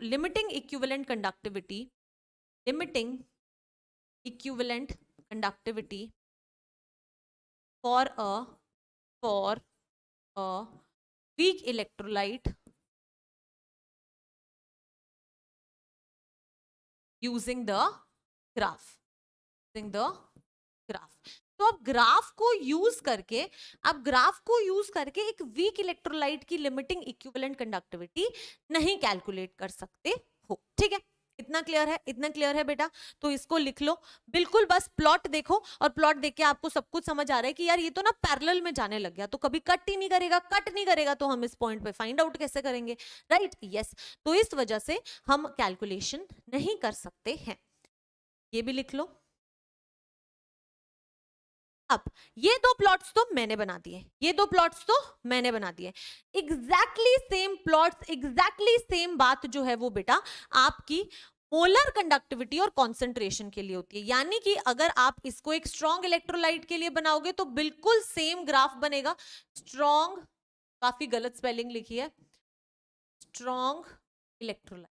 Speaker 1: limiting equivalent conductivity for a weak electrolyte using the graph तो अब ग्राफ को यूज करके एक वीक इलेक्ट्रोलाइट की लिमिटिंग इक्विवेलेंट कंडक्टिविटी नहीं कैलकुलेट कर सकते हो, ठीक है? इतना क्लियर है बेटा? तो इसको लिख लो बिल्कुल, बस प्लॉट देखो और प्लॉट देख के आपको सब कुछ समझ आ रहा है कि यार ये तो ना पैरेलल में जाने लग गया, तो कभी कट नहीं करेगा तो हम इस पॉइंट पे फाइंड आउट कैसे करेंगे, राइट? यस। तो इस वजह से हम कैलकुलेशन नहीं कर सकते हैं, ये भी लिख लो। अब ये दो प्लॉट्स तो मैंने बना दिए, exactly same plots, exactly same बात जो है वो बेटा आपकी मोलर कंडक्टिविटी और कॉन्सेंट्रेशन के लिए होती है। यानी कि अगर आप इसको एक स्ट्रॉन्ग इलेक्ट्रोलाइट के लिए बनाओगे तो बिल्कुल सेम ग्राफ बनेगा। स्ट्रॉन्ग, काफी गलत स्पेलिंग लिखी है, स्ट्रॉन्ग इलेक्ट्रोलाइट,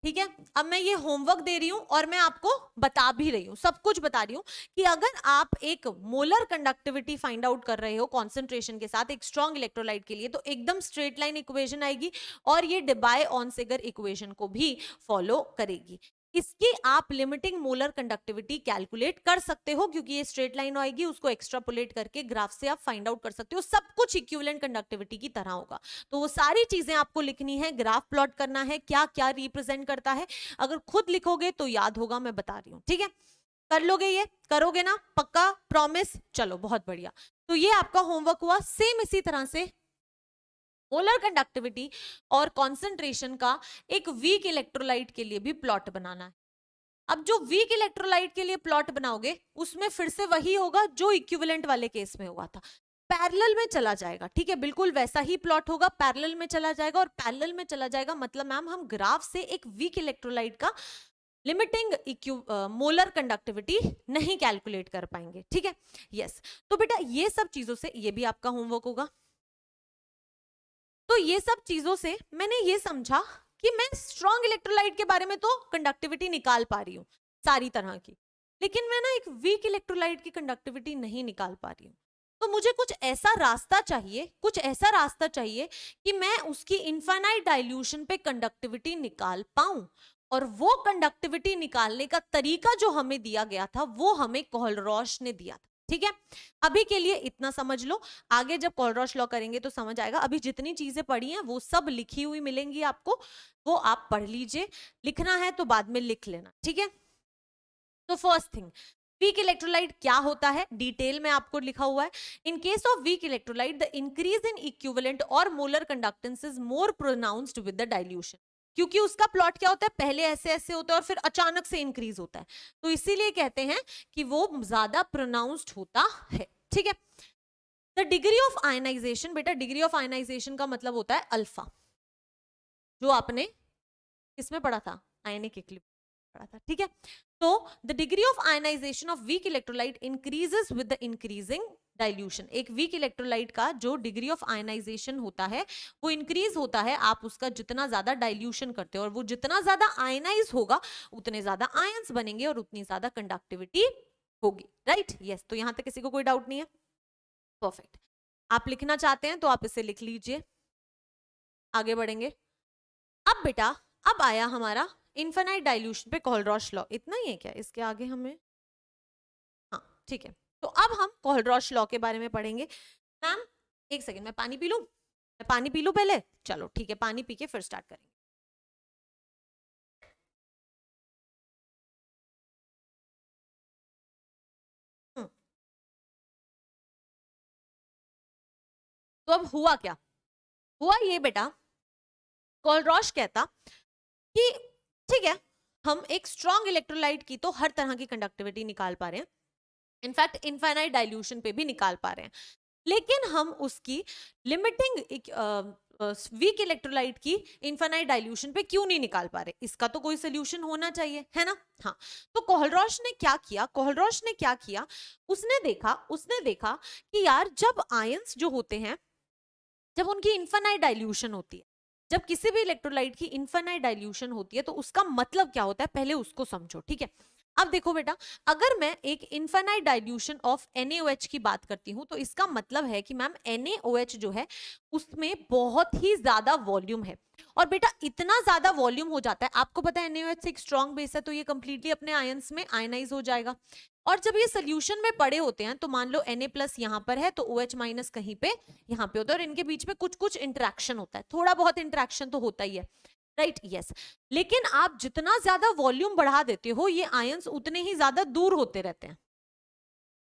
Speaker 1: ठीक है? अब मैं ये होमवर्क दे रही हूं और मैं आपको बता भी रही हूं, सब कुछ बता रही हूं कि अगर आप एक मोलर कंडक्टिविटी फाइंड आउट कर रहे हो कॉन्सेंट्रेशन के साथ एक स्ट्रॉन्ग इलेक्ट्रोलाइट के लिए, तो एकदम स्ट्रेट लाइन इक्वेशन आएगी और ये डेबाय-ऑनसेगर इक्वेशन को भी फॉलो करेगी। इसकी आप लिमिटिंग मोलर कंडक्टिविटी कैलकुलेट कर सकते हो क्योंकि ये स्ट्रेट लाइन आएगी, उसको एक्स्ट्रापोलेट करके ग्राफ से आप फाइंड आउट कर सकते हो, सब कुछ इक्विवेलेंट कंडक्टिविटी की तरह होगा। तो वो सारी चीजें आपको लिखनी है, ग्राफ प्लॉट करना है, क्या क्या रिप्रेजेंट करता है। अगर खुद लिखोगे तो याद होगा, मैं बता रही हूँ, ठीक है? कर लोगे, ये करोगे ना पक्का, प्रॉमिस? चलो बहुत बढ़िया। तो ये आपका होमवर्क हुआ। सेम इसी तरह से मोलर कंडक्टिविटी और कॉन्सेंट्रेशन का एक वीक इलेक्ट्रोलाइट के लिए भी प्लॉट बनाना है। अब जो वीक इलेक्ट्रोलाइट के लिए प्लॉट बनाओगे उसमें फिर से वही होगा जो इक्विवेलेंट वाले केस में हुआ था, पैरेलल में चला जाएगा, ठीक है? बिल्कुल वैसा ही प्लॉट होगा, पैरेलल में चला जाएगा। और पैरेलल में चला जाएगा मतलब मैम हम ग्राफ से एक वीक इलेक्ट्रोलाइट का लिमिटिंग मोलर कंडक्टिविटी नहीं कैलकुलेट कर पाएंगे, ठीक है? यस। तो बेटा ये सब चीजों से, ये भी आपका होमवर्क होगा। तो ये सब चीजों से मैंने ये समझा कि मैं स्ट्रॉन्ग इलेक्ट्रोलाइट के बारे में तो कंडक्टिविटी निकाल पा रही हूँ सारी तरह की, लेकिन मैं ना एक वीक इलेक्ट्रोलाइट की कंडक्टिविटी नहीं निकाल पा रही हूँ। तो मुझे कुछ ऐसा रास्ता चाहिए कि मैं उसकी इनफाइनाइट डाइल्यूशन पे कंडक्टिविटी निकाल पाऊं। और वो कंडक्टिविटी निकालने का तरीका जो हमें दिया गया था वो हमें कोहलरॉश ने दिया था, ठीक है? अभी के लिए इतना समझ लो, आगे जब कोहलरॉश लॉ करेंगे तो समझ आएगा। अभी जितनी चीजें पढ़ी हैं वो सब लिखी हुई मिलेंगी आपको, वो आप पढ़ लीजिए, लिखना है तो बाद में लिख लेना, ठीक है? तो फर्स्ट थिंग, वीक इलेक्ट्रोलाइट क्या होता है डिटेल में आपको लिखा हुआ है। In case of weak electrolyte the increase in equivalent और molar conductance is more pronounced with the dilution. क्योंकि उसका प्लॉट क्या होता है, पहले ऐसे ऐसे होता है और फिर अचानक से इंक्रीज होता है, तो इसीलिए कहते हैं कि वो ज्यादा प्रोनाउंस्ड होता है, ठीक है? द डिग्री ऑफ आयनाइजेशन, बेटा डिग्री ऑफ आयनाइजेशन का मतलब होता है अल्फा, जो आपने किसमें पढ़ा था, आयनिक इक्विलिब्रियम पढ़ा था, ठीक है? तो the degree of ionization of weak electrolyte increases with the increasing dilution. एक वीक इलेक्ट्रोलाइट का जो डिग्री ऑफ आयनाइजेशन होता है वो इंक्रीज होता है आप उसका जितना ज्यादा डाइल्यूशन करते हो, और वो जितना ज्यादा आयनाइज होगा उतने ज्यादा आयंस बनेंगे और उतनी ज्यादा कंडक्टिविटी होगी, राइट? यस। तो यहां तक किसी को कोई डाउट नहीं है? परफेक्ट। आप लिखना चाहते हैं तो आप इसे लिख लीजिए, आगे बढ़ेंगे। अब बेटा अब आया हमारा इनफाइनाइट डाइल्यूशन पे कोहलरॉश लॉ। इतना ही है क्या, इसके आगे हमें? हाँ ठीक है। तो अब हम कोहलरॉश लॉ के बारे में पढ़ेंगे। मैम एक सेकेंड, मैं पानी पी लूं, पहले? चलो ठीक है, पानी पी के फिर स्टार्ट करेंगे। तो अब हुआ क्या, हुआ ये बेटा, कोलरॉश कहता कि ठीक है, हम एक स्ट्रॉन्ग इलेक्ट्रोलाइट की तो हर तरह की कंडक्टिविटी निकाल पा रहे हैं, इनफैक्ट इनफाइनाइट डाइल्यूशन पे भी निकाल पा रहे हैं, लेकिन हम उसकी लिमिटिंग वीक इलेक्ट्रोलाइट की इनफाइनाइट डाइल्यूशन पे क्यों नहीं निकाल पा रहे, इसका तो कोई सोल्यूशन होना चाहिए, है ना। हाँ, तो कोहलरॉश ने क्या किया, कोहलरॉश ने क्या किया, उसने देखा कि यार जब आयंस जो होते हैं, जब उनकी इनफाइनाइट डाइल्यूशन होती है, जब किसी भी इलेक्ट्रोलाइट की इनफाइनाइट डाइल्यूशन होती है, तो उसका मतलब क्या होता है पहले उसको समझो, ठीक है। अब देखो बेटा, अगर मैं एक इनफाइनाइट डाइल्यूशन ऑफ NaOH की बात करती हूं, तो इसका मतलब है कि मैम NaOH जो है उसमें बहुत ही ज्यादा वॉल्यूम है, और बेटा इतना ज्यादा वॉल्यूम हो जाता है, आपको पता है NaOH एक स्ट्रॉन्ग बेस है, तो ये कंप्लीटली अपने आयंस में आयनाइज हो जाएगा, और जब ये सोल्यूशन में पड़े होते हैं, तो मान लो Na+ यहाँ पर है, तो OH- कहीं पे यहाँ पे होता है, और इनके बीच में कुछ कुछ इंटरेक्शन होता है, थोड़ा बहुत इंटरेक्शन तो होता ही है, राइट, यस। लेकिन आप जितना ज्यादा वॉल्यूम बढ़ा देते हो, ये आयंस उतने ही ज्यादा दूर होते रहते हैं,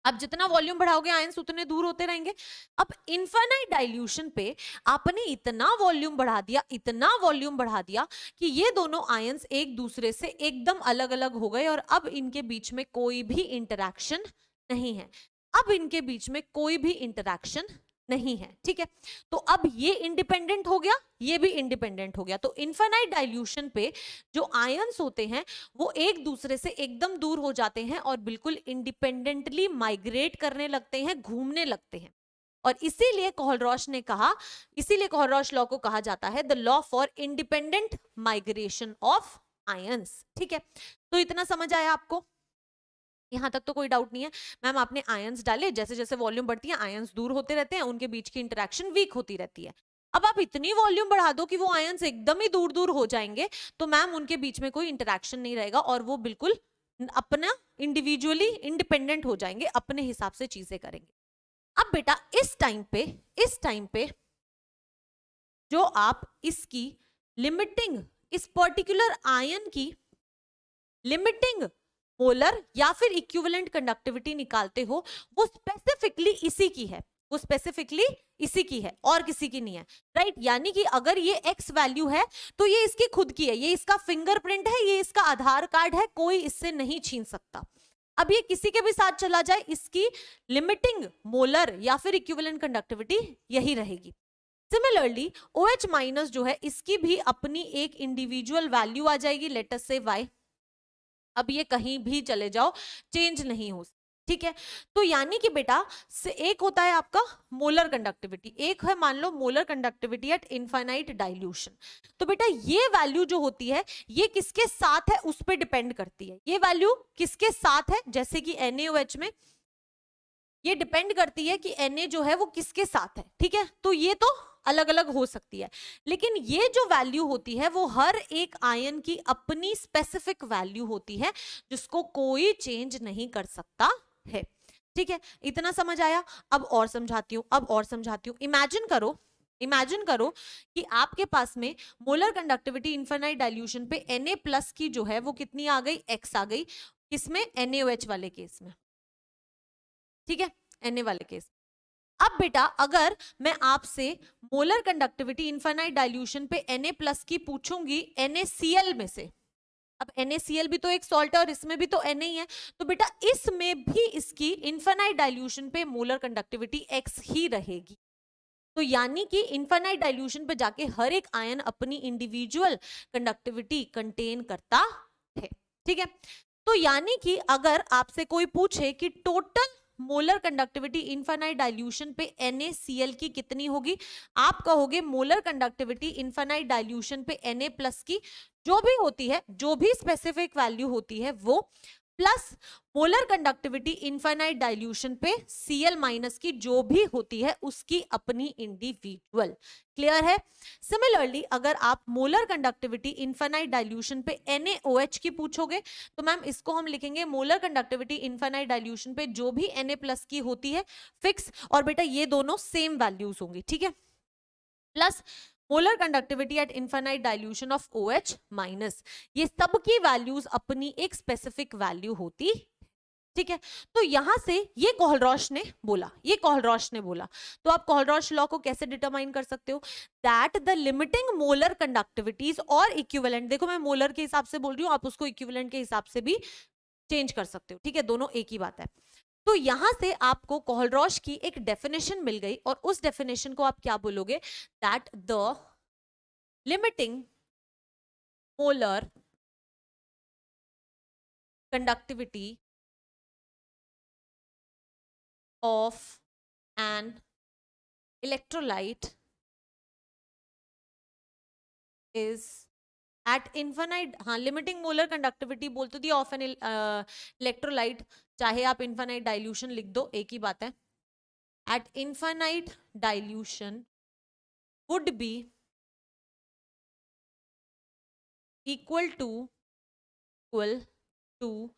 Speaker 1: आप जितना वॉल्यूम बढ़ाओगे आयंस उतने दूर होते रहेंगे। अब इनफाइनाइट डाइल्यूशन पे आपने इतना वॉल्यूम बढ़ा दिया, इतना वॉल्यूम बढ़ा दिया कि ये दोनों आयंस एक दूसरे से एकदम अलग अलग हो गए, और अब इनके बीच में कोई भी इंटरैक्शन नहीं है, अब इनके बीच में कोई भी इंटरैक्शन नहीं है, ठीक है। तो अब ये इंडिपेंडेंट हो गया, ये भी इंडिपेंडेंट हो गया, तो इनफाइनाइट डाइल्यूशन पे जो आयंस होते हैं वो एक दूसरे से एकदम दूर हो जाते हैं और बिल्कुल इंडिपेंडेंटली माइग्रेट करने लगते हैं, घूमने लगते हैं, और इसीलिए कोहलरॉश ने कहा, इसीलिए कोहलरॉश लॉ को कहा जाता है the law for independent migration of ions, ठीक है। तो इतना समझ आया आपको, यहां तक तो कोई डाउट नहीं है। मैम आपने आयंस डाले, जैसे जैसे वॉल्यूम बढ़ती है आयंस दूर होते रहते हैं, उनके बीच की इंटरेक्शन वीक होती रहती है। अब आप इतनी वॉल्यूम बढ़ा दो कि वो आयंस एकदम ही दूर दूर हो जाएंगे, तो मैम उनके बीच में कोई इंटरेक्शन नहीं रहेगा, और वो बिल्कुल अपना इंडिविजुअली इंडिपेंडेंट हो जाएंगे, अपने हिसाब से चीजें करेंगे। अब बेटा इस टाइम पे जो आप इसकी लिमिटिंग, इस पर्टिकुलर आयन की लिमिटिंग मोलर या फिर इक्विवेलेंट कंडक्टिविटी निकालते हो, वो स्पेसिफिकली इसी की है, वो स्पेसिफिकली इसी की है और किसी की नहीं है, राइट। यानी कि अगर ये x वैल्यू है तो ये इसकी खुद की है, ये इसका फिंगरप्रिंट है, ये इसका आधार कार्ड है, कोई इससे नहीं छीन सकता। अब ये किसी के भी साथ चला जाए, इसकी लिमिटिंग मोलर या फिर इक्विवेलेंट कंडक्टिविटी यही रहेगी। सिमिलरली OH- जो है, इसकी भी अपनी एक इंडिविजुअल वैल्यू आ जाएगी, लेट अस से y। अब ये कहीं भी चले जाओ चेंज नहीं हो, ठीक है। तो यानी कि बेटा एक होता है आपका मोलर कंडक्टिविटी, एक है मान low molar conductivity at infinite dilution. तो बेटा ये वैल्यू जो होती है ये किसके साथ है उस पर डिपेंड करती है, ये वैल्यू किसके साथ है, जैसे कि NaOH में ये डिपेंड करती है कि Na जो है वो किसके साथ है, ठीक है। तो ये तो अलग अलग हो सकती है, लेकिन ये जो वैल्यू होती है वो हर एक आयन की अपनी स्पेसिफिक वैल्यू होती है, जिसको कोई चेंज नहीं कर सकता है, ठीक है। इतना समझ आया। अब और समझाती हूँ, इमेजिन करो कि आपके पास में मोलर कंडक्टिविटी इनफाइनाइट डाइल्यूशन पे Na+ की जो है वो कितनी आ गई, x आ गई, किसमें, NaOH वाले केस में, ठीक है, Na वाले केस। अब बेटा अगर मैं आपसे मोलर कंडक्टिविटी इनफाइनाइट डाइल्यूशन पे Na+ की पूछूंगी NaCl में से, अब NaCl भी तो एक सॉल्ट है और इसमें भी तो Na ही है, तो बेटा इसमें भी इसकी इनफाइनाइट डाइल्यूशन पे मोलर कंडक्टिविटी x ही रहेगी। तो यानी कि इनफाइनाइट डाइल्यूशन पे जाके हर एक आयन अपनी इंडिविजुअल कंडक्टिविटी कंटेन करता है, ठीक है। तो यानी कि अगर आपसे कोई पूछे कि total molar conductivity infinite dilution पे NaCl की कितनी होगी, आप कहोगे मोलर कंडक्टिविटी इनफाइनाइट डाइल्यूशन पे Na+ की जो भी होती है, जो भी स्पेसिफिक वैल्यू होती है वो, plus molar conductivity infinite dilution पे Cl- की जो भी होती है उसकी अपनी इंडिविजुअल। क्लियर है। सिमिलरली अगर आप मोलर कंडक्टिविटी इनफाइनाइट डाइल्यूशन पे NaOH की पूछोगे, तो मैम इसको हम लिखेंगे मोलर कंडक्टिविटी इनफाइनाइट डाइल्यूशन पे जो भी Na+ की होती है फिक्स, और बेटा ये दोनों सेम वैल्यूज होंगी, ठीक है, plus molar conductivity at infinite dilution of OH-, ये सब की वैल्यूज अपनी एक स्पेसिफिक वैल्यू होती, ठीक है, तो यहां से ये कोहलरॉश ने बोला, ये कोहलरॉश ने बोला, तो आप कोहलरॉश लॉ को कैसे डिटरमाइन कर सकते हो? That the limiting molar conductivities और इक्विवेलेंट, देखो मैं मोलर के हिसाब से बोल रही हूं, आप उसको इक्विवेलेंट के हिसाब से भी चेंज कर सकते हो, ठीक है, दोनों एक ही बात है। तो यहां से आपको कोहलरॉश की एक डेफिनेशन मिल गई, और उस डेफिनेशन को आप क्या बोलोगे? That the limiting molar conductivity of an electrolyte is at infinite, हाँ limiting molar conductivity बोल तो दिया ऑफ एन इलेक्ट्रोलाइट, चाहे आप इन्फाइनाइट डाइल्यूशन लिख दो, एक ही बात है, at infinite dilution would be equal to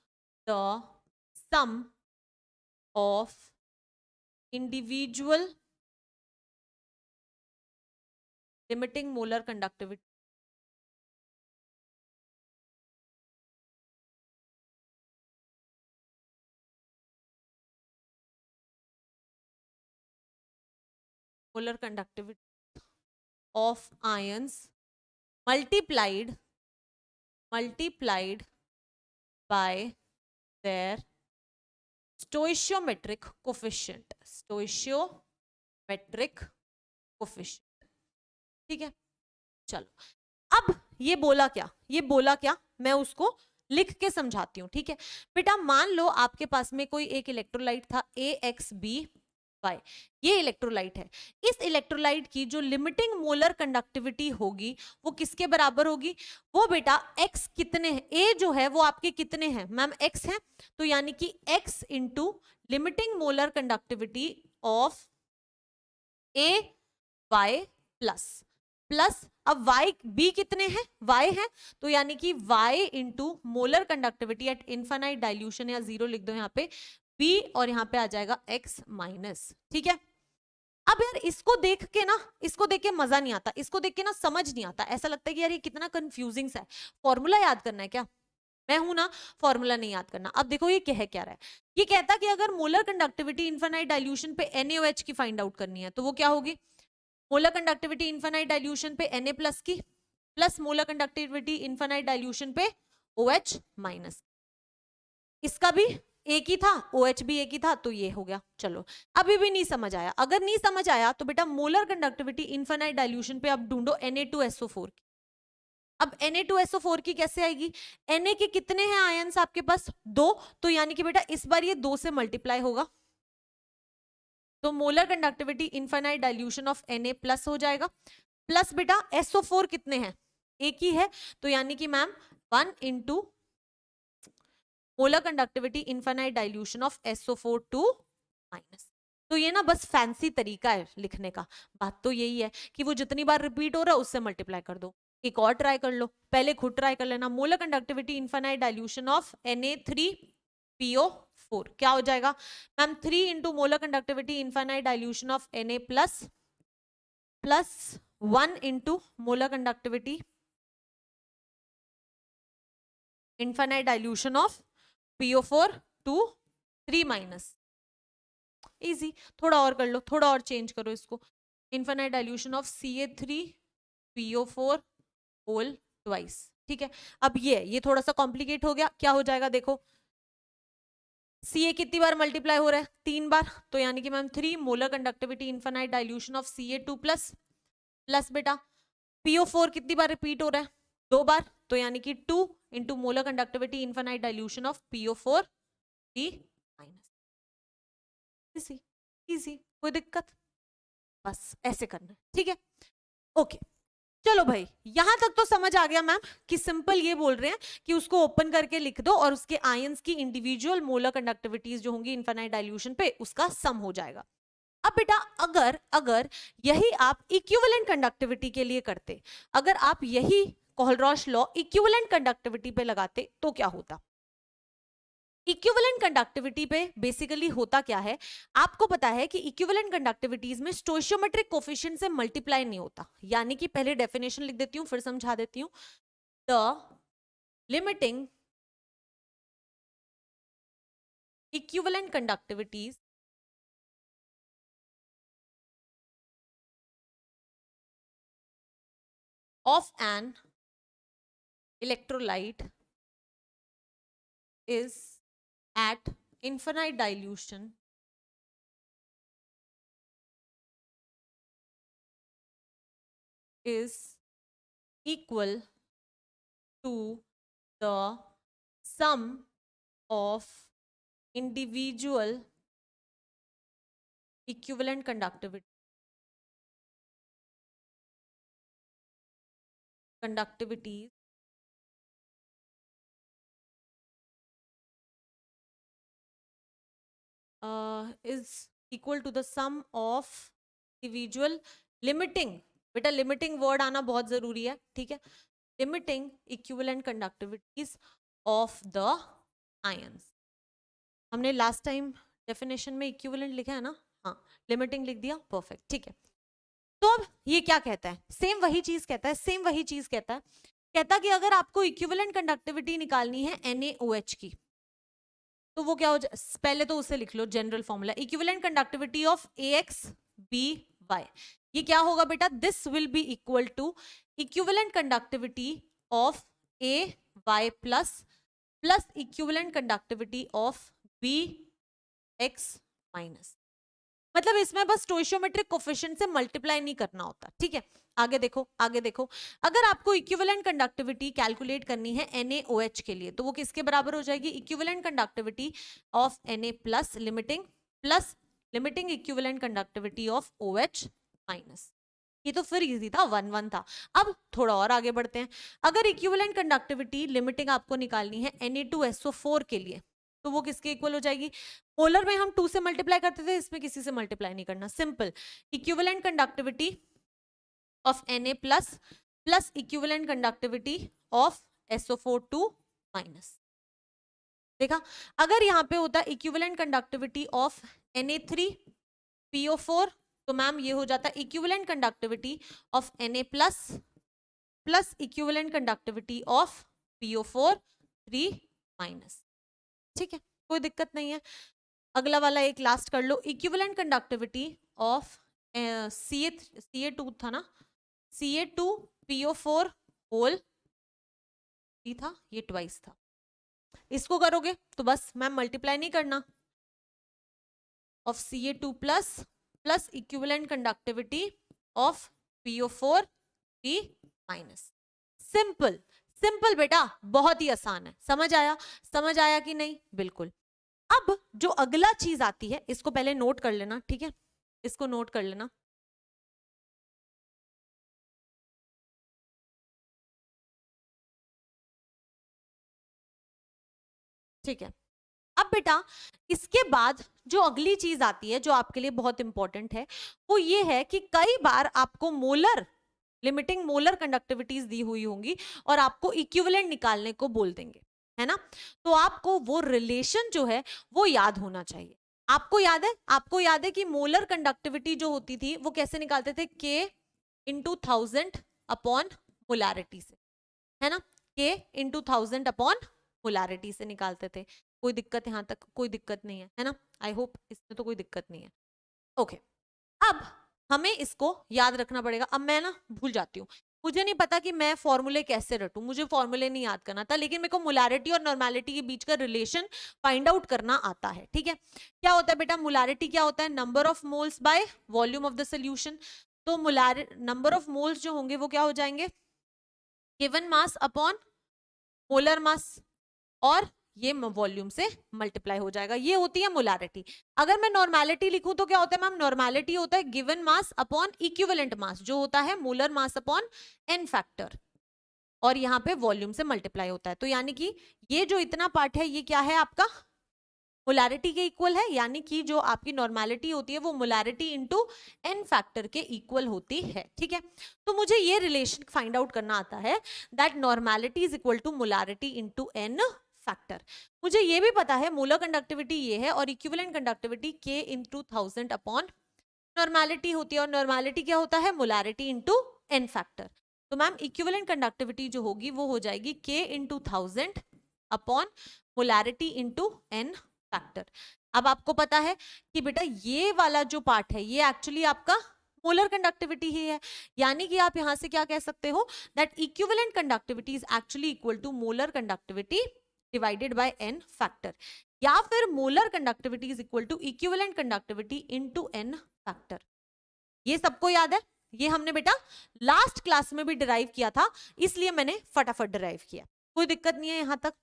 Speaker 1: the sum of individual limiting molar conductivity molar conductivity of ions multiplied by their stoichiometric coefficient, stoichiometric coefficient, ठीक है। चलो अब ये बोला क्या, ये बोला क्या, मैं उसको लिख के समझाती हूँ, ठीक है बेटा। मान लो आपके पास में कोई एक इलेक्ट्रोलाइट था AXB वाई, ये इलेक्ट्रोलाइट है, इस इलेक्ट्रोलाइट की जो लिमिटिंग मोलर कंडक्टिविटी होगी वो किसके बराबर होगी? वो बेटा x कितने हैं, A जो है वो आपके कितने हैं मैम? x है, तो यानी कि x into limiting molar conductivity of AY plus अब y b कितने हैं? y है, तो यानी कि y into molar conductivity at infinite dilution, या 0 लिख दो यहाँ पे b, और यहाँ पे आ जाएगा x माइनस, ठीक है। अब यार इसको देख के ना, इसको देख के मजा नहीं आता, इसको देख के ना समझ नहीं आता, ऐसा लगता है कि यार ये कितना कंफ्यूजिंग सा है, फॉर्मूला याद करना है क्या? मैं हूं ना, फॉर्मूला नहीं याद करना। अब देखो ये कह क्या रहा है, ये कहता कि अगर मोलर कंडक्टिविटी इनफाइनाइट डाइल्यूशन पे NaOH की फाइंड आउट करनी है, तो वो क्या होगी? मोलर कंडक्टिविटी इनफाइनाइट डाइल्यूशन पे Na प्लस की, plus molar conductivity infinite dilution पे OH माइनस, इसका भी एक ही था, OH भी एक ही था, तो ये हो गया। चलो अभी भी नहीं समझ आया, अगर नहीं समझ आया तो बेटा मोलर कंडक्टिविटी इनफाइनाइट डाइल्यूशन पे अब ढूंढो Na2SO4 की। अब Na2SO4 की कैसे आएगी? Na के कितने हैं आयंस आपके पास? 2, तो यानी कि बेटा इस बार ये 2 से मल्टीप्लाई होगा, तो molar conductivity infinite dilution of Na plus हो जाएगा, प्लस बेटा SO4 कितने हैं? एक ही है, तो यानी कि ma'am 1 into molar conductivity infinite dilution of SO4 two minus. तो ये ना बस फैंसी तरीका है लिखने का, बात तो यही है कि वो जितनी बार रिपीट हो रहा है उससे मल्टीप्लाई कर दो। एक और ट्राई कर लो, पहले खुद ट्राई कर लेना। Molar conductivity infinite dilution of Na3PO4 क्या हो जाएगा ma'am? 3 into molar conductivity infinite dilution of Na plus 1 into molar conductivity infinite dilution of PO4 to 3 minus. Easy, थोड़ा और कर लो, थोड़ा और चेंज करो इसको, infinite dilution of CA3PO4 whole twice, ठीक है। अब ये थोड़ा सा कॉम्प्लिकेट हो गया, क्या हो जाएगा देखो, Ca कितनी बार मल्टीप्लाई हो रहा है? 3 बार, तो यानी कि ma'am 3 molar conductivity infinite dilution of Ca2 plus बेटा PO4 कितनी बार रिपीट हो रहा है? 2 बार, तो यानी कि 2 into molar conductivity infinite dilution of PO4 minus. Easy, कोई दिक्कत? बस ऐसे करना, ठीक है, ओके। चलो भाई यहां तक तो समझ आ गया मैम कि सिंपल ये बोल रहे हैं कि उसको ओपन करके लिख दो और उसके आयंस की इंडिविजुअल मोलर कंडक्टिविटीज जो होंगी इनफाइनाइट डाइल्यूशन पे उसका सम हो जाएगा। अब बेटा अगर यही आप इक्विवेलेंट कंडक्टिविटी के लिए करते, अगर आप यही कोहलरॉश लॉ इक्विवेलेंट कंडक्टिविटी पे लगाते तो क्या होता? इक्विवेलेंट कंडक्टिविटी पे बेसिकली होता क्या है, आपको पता है कि इक्विवेलेंट कंडक्टिविटीज में स्टोइशियोमेट्रिक कोफिशिएंट से मल्टीप्लाई नहीं होता, यानी कि पहले डेफिनेशन लिख देती हूं फिर समझा देती हूं। The limiting equivalent conductivities of an electrolyte is at infinite dilution is equal to the sum of individual equivalent conductivities is equal to the sum of individual limiting, बेटा limiting word आना बहुत जरूरी है, ठीक है, limiting equivalent conductivities of the ions. हमने last time definition में equivalent लिखा है ना, हाँ, लिमिटिंग लिख दिया, परफेक्ट, ठीक है. तो अब ये क्या कहता है, सेम वही चीज कहता है, सेम वही चीज कहता है, कहता कि अगर आपको इक्विवेलेंट कंडक्टिविटी निकालनी है NaOH की, तो वो क्या हो जाए, पहले तो उसे लिख लो general formula, equivalent conductivity of AXBY. ये क्या होगा बेटा, this will be equal to equivalent conductivity of AY plus plus equivalent conductivity of BX minus. मतलब इसमें बस स्टोइशियोमेट्रिक कोफिशिएंट से मल्टीप्लाई नहीं करना होता, ठीक है. आगे देखो, आगे देखो, अगर आपको इक्विवेलेंट कंडक्टिविटी कैलकुलेट करनी है NaOH के लिए, तो वो किसके बराबर हो जाएगी, equivalent conductivity of Na plus limiting equivalent conductivity of OH minus. ये तो फिर इजी था, 1-1 था. अब थोड़ा और आगे बढ़ते हैं. अगर इक्विवेलेंट कंडक्टिविटी लिमिटिंग आपको निकालनी है Na2SO4 के लिए, तो वो किसके इक्वल हो जाएगी, मोलर में हम 2 से मल्टीप्लाई करते थे, इसमें किसी से मल्टीप्लाई नहीं करना, simple. Equivalent conductivity of Na plus plus equivalent conductivity of SO4 minus. देखा, अगर यहाँ पे होता इक्विवेलेंट कंडक्टिविटी ऑफ Na3PO4, तो मैम ये हो जाता equivalent conductivity of Na plus plus equivalent conductivity of PO4 minus. ठीक है, कोई दिक्कत नहीं है. अगला वाला एक लास्ट कर लो, इक्विवेलेंट कंडक्टिविटी ऑफ Ca2 था ना, Ca2PO4 होल था, ये ट्वाइस था. इसको करोगे तो बस मैम मल्टीप्लाई नहीं करना, of Ca2 plus plus equivalent conductivity of PO4 minus. Simple simple बेटा, बहुत ही आसान है. समझ आया कि नहीं, बिल्कुल. अब जो अगला चीज आती है, इसको पहले नोट कर लेना, ठीक है, इसको नोट कर लेना. ठीक है, अब बेटा इसके बाद जो अगली चीज आती है, जो आपके लिए बहुत इंपॉर्टेंट है, वो ये है कि कई बार आपको मोलर लिमिटिंग मोलर कंडक्टिविटीज दी हुई होंगी और आपको इक्विवेलेंट निकालने को बोल देंगे, है ना. तो आपको वो रिलेशन जो है वो याद होना चाहिए. आपको याद है कि मोलर कंडक्टिविटी जो होती थी वो कैसे निकालते थे, K/1000 अपॉन मोलारिटी से, है ना, K/1000 अपॉन मोलारिटी से निकालते थे. कोई दिक्कत यहाँ तक, कोई दिक्कत नहीं है ना, आई होप इसमें तो कोई दिक्कत नहीं है. ओके, अब हमें इसको याद रखना पड़ेगा. अब मैं ना भूल जाती हूँ, मुझे नहीं पता कि मैं फॉर्मूले कैसे रटूं, मुझे फॉर्मूले नहीं याद करना था, लेकिन मेरे को मोलारिटी और नॉर्मेलिटी के बीच का रिलेशन फाइंड आउट करना आता है. ठीक है, क्या होता है बेटा, मोलारिटी क्या होता है, number of moles by volume of the solution. तो नंबर ऑफ मोल्स जो होंगे वो क्या हो जाएंगे, given mass upon molar mass, और ये वॉल्यूम से मल्टीप्लाई हो जाएगा. ये होती है मोलारिटी. अगर मैं नॉर्मेलिटी लिखूं तो क्या होता है मैम, नॉर्मेलिटी होता है given mass upon equivalent mass, जो होता है molar mass upon n factor, और यहाँ पे वॉल्यूम से मल्टीप्लाई होता है. तो यानी कि ये जो इतना पार्ट है ये क्या है आपका, मोलारिटी के इक्वल है. यानी कि जो आपकी नॉर्मेलिटी होती है वो मोलारिटी इंटू n फैक्टर के इक्वल होती है. ठीक है, तो मुझे ये रिलेशन फाइंड आउट करना आता है, that normality is equal to molarity into n factor. मुझे ये भी पता है मोलर कंडक्टिविटी ये है और equivalent conductivity K/1000 upon normality होती है, और नॉर्मेलिटी क्या होता है, मोलारिटी इंटू n फैक्टर. तो मैम इक्विवेलेंट कंडक्टिविटी जो होगी वो हो जाएगी K/1000 upon molarity into n factor. अब आपको पता है कि बेटा ये वाला जो पार्ट है ये एक्चुअली आपका मोलर कंडक्टिविटी ही है, यानी कि आप यहां से क्या कह सकते हो that equivalent conductivity is actually equal to molar conductivity divided by n factor, या फिर molar conductivity is equal to equivalent conductivity into n factor. ये सबको याद है, ये हमने बेटा लास्ट क्लास में भी डिराइव किया था, इसलिए मैंने फटाफट डिराइव किया, कोई दिक्कत नहीं है यहां तक।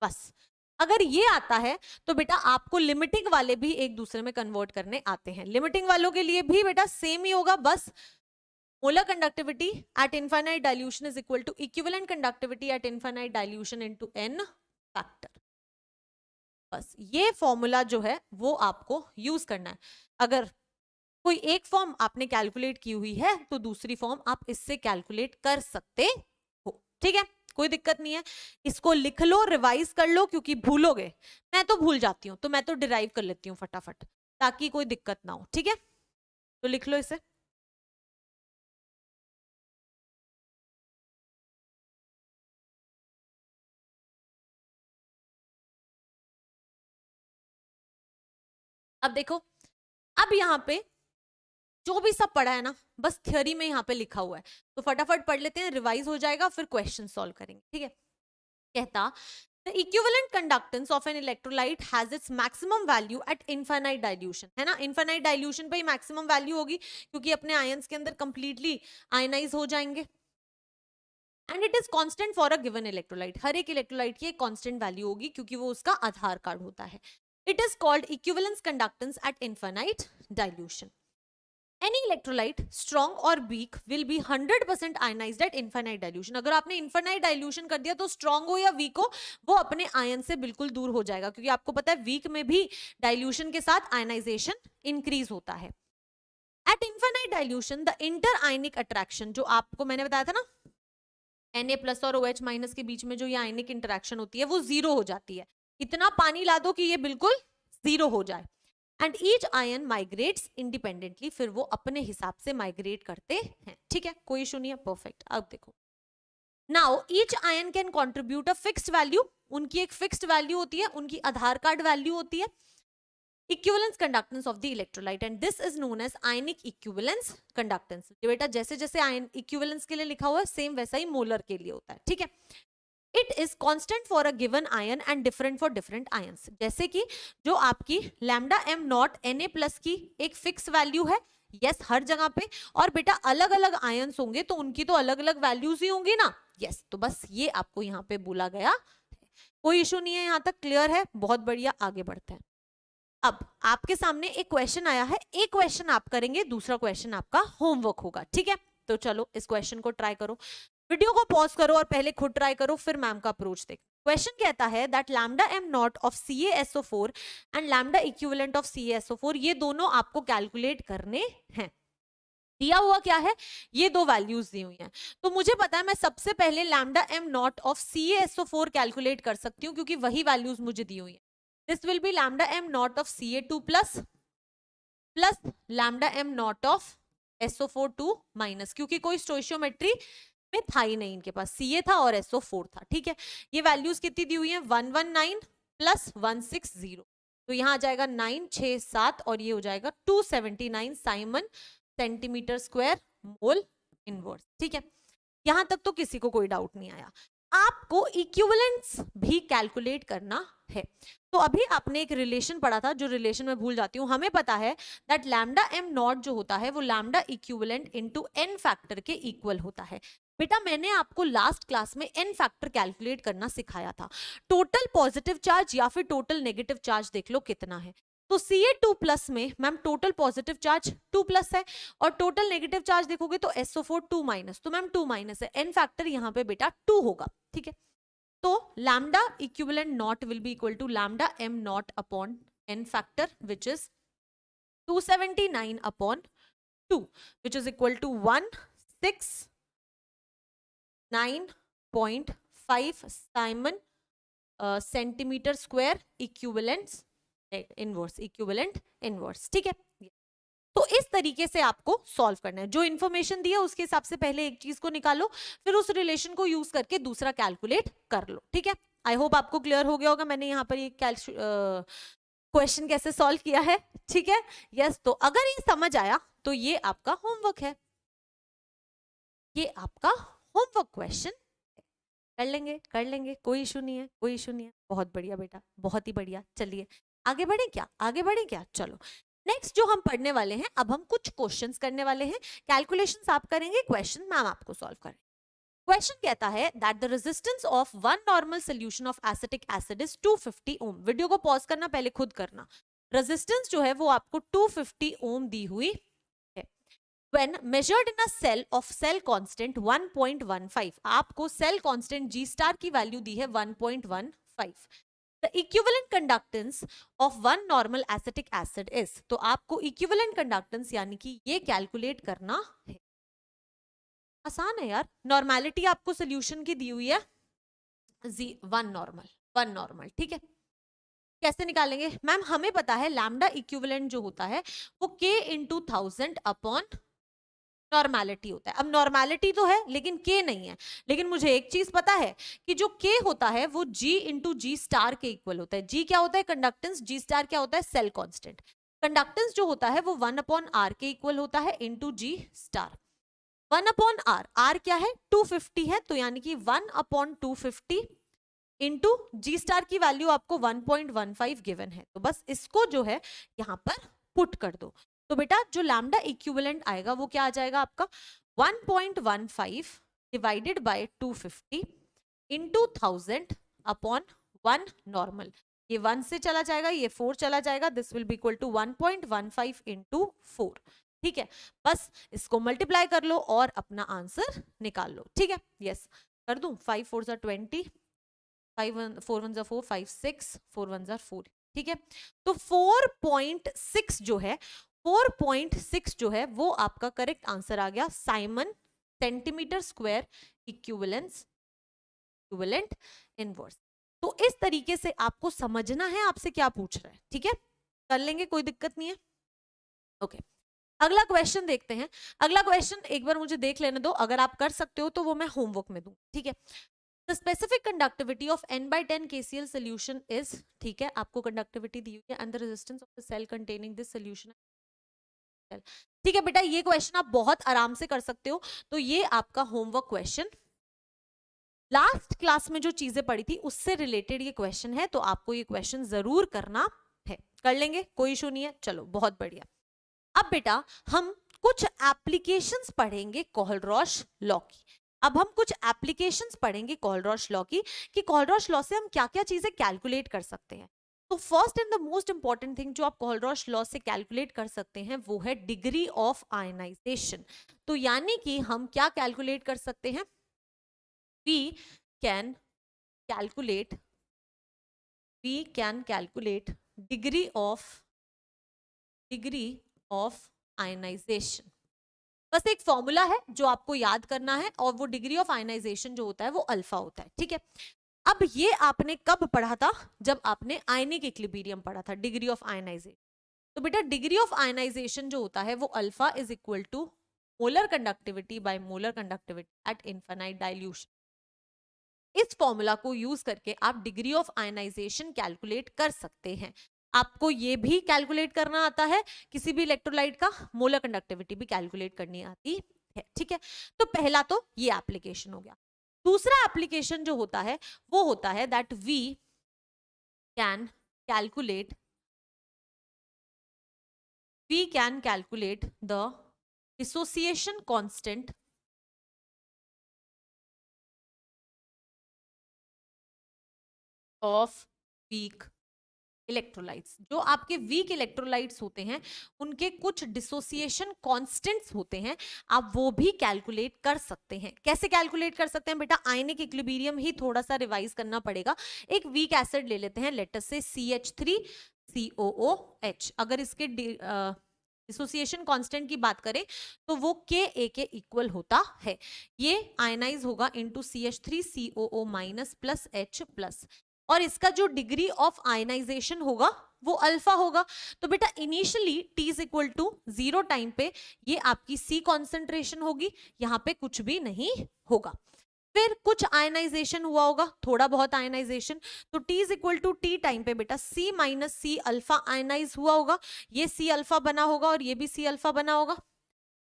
Speaker 1: बस अगर ये आता है तो बेटा आपको लिमिटिंग वाले भी एक दूसरे में कन्वर्ट करने आते हैं। लिमिटिंग वालों के लिए भी बेटा सेम ही होगा, बस molar conductivity at infinite dilution is equal to equivalent conductivity at infinite dilution into n factor. बस ये फॉर्मूला जो है वो आपको यूज करना है। अगर कोई एक फॉर्म आपने कैलकुलेट की हुई है तो दूसरी फॉर्म आप इससे कैलकुलेट कर सकते हो, ठीक है, कोई दिक्कत नहीं है। इसको लिख लो, रिवाइज कर लो, क्योंकि भूलोगे, मैं तो भूल जाती हूँ, तो मैं तो डिराइव कर लेती हूँ फटाफट ताकि कोई दिक्कत ना हो, ठीक है, तो लिख लो इसे। अब देखो, अब यहाँ पे जो भी सब पढ़ा है ना बस थ्योरी में यहाँ पे लिखा हुआ है, तो फटाफट पढ़ लेते हैं, रिवाइज हो जाएगा, फिर क्वेश्चन सॉल्व करेंगे, ठीक है। कहता the equivalent conductance of an electrolyte has its maximum value at infinite dilution, है ना, infinite dilution पे ही maximum value होगी क्योंकि अपने आयंस के अंदर completely आयनाइज हो जाएंगे। And it is constant for a given electrolyte, हर एक इलेक्ट्रोलाइट की एक कांस्टेंट वैल्यू होगी क्योंकि वो उसका आधार कार्ड होता है। It is called equivalence conductance eight infinite dilution. Any electrolyte strong or weak will be 100% ionized at infinite dilution। अगर आपने infinite dilution कर दिया तो strong हो या weak हो वो अपने आयन से बिल्कुल दूर हो जाएगा, क्योंकि आपको पता है weak में भी dilution के साथ ionization increase होता है। At infinite dilution the interionic attraction, जो आपको मैंने बताया था ना Na प्लस और OH माइनस के बीच में जो ये आयनिक इंटरेक्शन होती है वो जीरो हो जाती है। इतना पानी ला दो कि ये बिल्कुल जीरो हो जाए। And each ion migrates independently, फिर वो अपने हिसाब से माइग्रेट करते हैं, ठीक है, कोई इशू नहीं है, परफेक्ट। अब देखो, now each ion can contribute a fixed value, उनकी एक फिक्स्ड वैल्यू होती है, उनकी आधार कार्ड वैल्यू होती है, equivalence conductance of the electrolyte, and this is known as ionic equivalence conductance. बेटा जैसे जैसे आयन इक्विवेलेंस के लिए लिखा हुआ है सेम वैसा ही मोलर के लिए होता है, ठीक है। It is constant for a given ion and different for different ions, जैसे कि जो आपकी lambda M not Na plus की एक फिक्स वैल्यू है, यस हर जगह पे, और बेटा अलग अलग आयंस होंगे तो उनकी तो अलग अलग वैल्यूज ही होंगी ना, यस, तो बस ये आपको यहाँ पे बोला गया, कोई इशू नहीं है, यहाँ तक क्लियर है, बहुत बढ़िया, आगे बढ़ते हैं। अब आपके सामने एक क्वेश्चन आया है, एक क्वेश्चन आप करेंगे, दूसरा क्वेश्चन आपका होमवर्क होगा, ठीक है, तो चलो इस क्वेश्चन को ट्राई करो, वीडियो को पॉज करो और पहले खुद ट्राई करो, फिर मैम का अप्रोच देख। क्वेश्चन कहता है that lambda M not of CaSO4 and lambda equivalent of CaSO4, ये दोनों आपको कैलकुलेट करने हैं। दिया हुआ क्या है, ये दो वैल्यूज दी हुई हैं, तो मुझे पता है मैं सबसे पहले lambda M not of CaSO4 calculate कर सकती हूँ क्योंकि वही वैल्यूज मुझे दी हुई हैं। This will B lambda M not of Ca2 plus lambda M not of SO4 minus, क्योंकि कोई स्टोइशियोमेट्री में था ही नहीं, इनके पास Ca था और SO4 था, ठीक है। ये वैल्यूज कितनी दी हुई है, 119 प्लस 160, तो यहाँ आ जाएगा 967 और ये हो जाएगा 279 Simon centimetre square mole inverse, ठीक है। यहां तक तो किसी को कोई डाउट नहीं आया। आपको इक्विवेलेंस भी कैलकुलेट करना है, तो अभी आपने एक रिलेशन पढ़ा था, जो रिलेशन मैं भूल जाती हूँ, हमें पता है दैट लैम्डा एम नॉट जो होता है वो lambda equivalent into n factor के इक्वल होता है। बेटा मैंने आपको लास्ट क्लास में n फैक्टर कैलकुलेट करना सिखाया था, टोटल पॉजिटिव चार्ज या फिर टोटल नेगेटिव चार्ज देख लो कितना है, तो Ca2 प्लस में ma'am total positive charge 2 plus है और टोटल नेगेटिव चार्ज देखोगे तो SO4 2 माइनस, तो मैम 2 माइनस है, n फैक्टर यहाँ पे बेटा 2 होगा, ठीक है। तो lambda equivalent not will be equal to lambda M not upon n factor which is 279 upon 2 which is equal to 169.5 siemens centimetre square equivalent inverse, ठीक है। तो इस तरीके से आपको सॉल्व करना है, जो इन्फॉर्मेशन दी है उसके हिसाब से पहले एक चीज को निकालो, फिर उस रिलेशन को यूज करके दूसरा कैलकुलेट कर लो, ठीक है। आई होप आपको क्लियर हो गया होगा मैंने यहाँ पर ये क्वेश्चन कैसे सॉल्व किया है, ठीक है। यस, तो अगर ये समझ आया तो ये आपका होमवर्क है, ये आपका होमवर्क क्वेश्चन कर लेंगे, कोई इशू नहीं है, कोई इशू नहीं है। बहुत बढ़िया बेटा, बहुत ही बढ़िया। चलिए आगे बढ़े क्या, आगे बढ़े क्या? चलो नेक्स्ट जो हम पढ़ने वाले हैं, अब हम कुछ क्वेश्चंस करने वाले हैं। कैलकुलेशंस आप करेंगे, क्वेश्चन मैम आपको सॉल्व करेंगे। क्वेश्चन कहता है that the resistance of one normal solution of acetic acid is 250 ohm. Video को पॉज करना, पहले खुद करना। रेजिस्टेंस जो है वो आपको 250 ओम दी हुई है। When measured in a cell of cell constant 1.15, आपको सेल कांस्टेंट G स्टार की वैल्यू दी है 1.15। The equivalent conductance of one normal acetic acid is, तो आपको equivalent conductance यानी कि ये कैलकुलेट करना है। आसान है यार, नॉर्मेलिटी आपको सोल्यूशन की दी हुई है वन नॉर्मल, ठीक है। कैसे निकालेंगे मैम? हमें पता है लैम्डा इक्विवेलेंट जो होता है वो K इंटू 1000 अपॉन नॉर्मेलिटी होता है। अब नॉर्मेलिटी तो है लेकिन K नहीं है, लेकिन मुझे एक चीज पता है कि जो K होता है वो G इंटू G स्टार के इक्वल होता है। G क्या होता है? कंडक्टेंस। G स्टार क्या होता है? Cell constant. कंडक्टेंस जो होता है वो 1 अपॉन R के इक्वल होता है into G star. 1 upon R, R क्या है? 250 है, तो यानी कि 1 अपॉन 250 इंटू G स्टार की वैल्यू आपको 1.15 गिवन है। तो बस इसको जो है यहाँ पर पुट कर दो। तो बेटा जो लैम्डा इक्विवेलेंट आएगा वो क्या आ जाएगा आपका? 1.15 divided by 250 into 1000 upon 1 normal. ये 1 से चला जाएगा, ये 4 चला जाएगा, this will be equal to 1.15 into 4, ठीक है। बस इसको मल्टीप्लाई कर लो और अपना आंसर निकाल लो, ठीक है। यस कर दूं? 5 4 जा 20, 5 4 1 जा 4, 5 6 4 1 जा 4, ठीक है। तो 4.6 जो है, 4.6 जो है वो आपका करेक्ट आंसर आ गया। Simon centimetre square equivalent inverse. तो इस तरीके से आपको समझना है आपसे क्या पूछ रहा है, ठीक है। कर लेंगे, कोई दिक्कत नहीं है। ओके, अगला क्वेश्चन देखते हैं। अगला क्वेश्चन एक बार मुझे देख लेने दो, अगर आप कर सकते हो तो वो मैं होमवर्क में दूं, ठीक है। The specific conductivity of n/10 KCl solution is, ठीक है, आपको कंडक्टिविटी दी हुई है, and the resistance of the cell containing this solution, ठीक है बेटा। ये क्वेश्चन आप बहुत आराम से कर सकते हो। तो ये आपका होमवर्क क्वेश्चन, लास्ट क्लास में जो चीजें पढ़ी थी उससे रिलेटेड ये क्वेश्चन है, तो आपको ये क्वेश्चन जरूर करना है। कर लेंगे, कोई इशू नहीं है। चलो बहुत बढ़िया। अब बेटा हम कुछ एप्लीकेशंस पढ़ेंगे कोहलरॉश लॉ की। अब हम कुछ एप्लीकेशंस पढ़ेंगे कोहलरॉश लॉ की, कि कोहलरॉश लॉ से हम क्या क्या चीजें कैलकुलेट कर सकते हैं। तो first and the most important thing जो आप कोहलरॉश लॉ से कैलकुलेट कर सकते हैं वो है डिग्री ऑफ आयनाइजेशन। तो यानी कि हम क्या कैलकुलेट कर सकते हैं? We can calculate degree of ionization. बस एक फॉर्मूला है जो आपको याद करना है, और वो डिग्री ऑफ आयनाइजेशन जो होता है वो अल्फा होता है, ठीक है। अब ये आपने कब पढ़ा था? जब आपने आयनिक इक्विलिब्रियम पढ़ा था, डिग्री ऑफ आयनाइजेशन। तो बेटा डिग्री ऑफ आयनाइजेशन जो होता है वो alpha is equal to molar conductivity by molar conductivity at infinite dilution. इस फॉर्मूला को यूज करके आप डिग्री ऑफ आयनाइजेशन कैलकुलेट कर सकते हैं। आपको ये भी कैलकुलेट करना आता है, किसी भी इलेक्ट्रोलाइट का मोलर कंडक्टिविटी भी कैलकुलेट करनी आती है, ठीक है। तो पहला तो ये एप्लीकेशन हो गया। दूसरा एप्लीकेशन जो होता है वो होता है that we can calculate the dissociation constant of weak electrolytes. जो आपके वीक इलेक्ट्रोलाइट्स होते हैं उनके कुछ डिसोसिएशन कांस्टेंट्स होते हैं, आप वो भी कैलकुलेट कर सकते हैं। कैसे कैलकुलेट कर सकते हैं बेटा? आयनिक इक्विलिब्रियम ही थोड़ा सा रिवाइज करना पड़ेगा। एक वीक एसिड ले लेते हैं, लेट अस से CH3COOH। अगर इसके डिसोसिएशन कांस्टेंट की बात करें तो वो Ka के इक्वल होता है। ये आयनाइज होगा into CH3COO minus plus H plus, और इसका जो डिग्री ऑफ आयनाइजेशन होगा वो अल्फा होगा। तो बेटा initially T is equal to 0 time पे ये आपकी C कॉन्सेंट्रेशन होगी, यहाँ पे कुछ भी नहीं होगा। फिर कुछ आयनाइजेशन हुआ होगा, थोड़ा बहुत आयनाइजेशन, तो T is equal to T time पे बेटा C minus C alpha ionize हुआ होगा, ये C अल्फा बना होगा और ये भी C अल्फा बना होगा।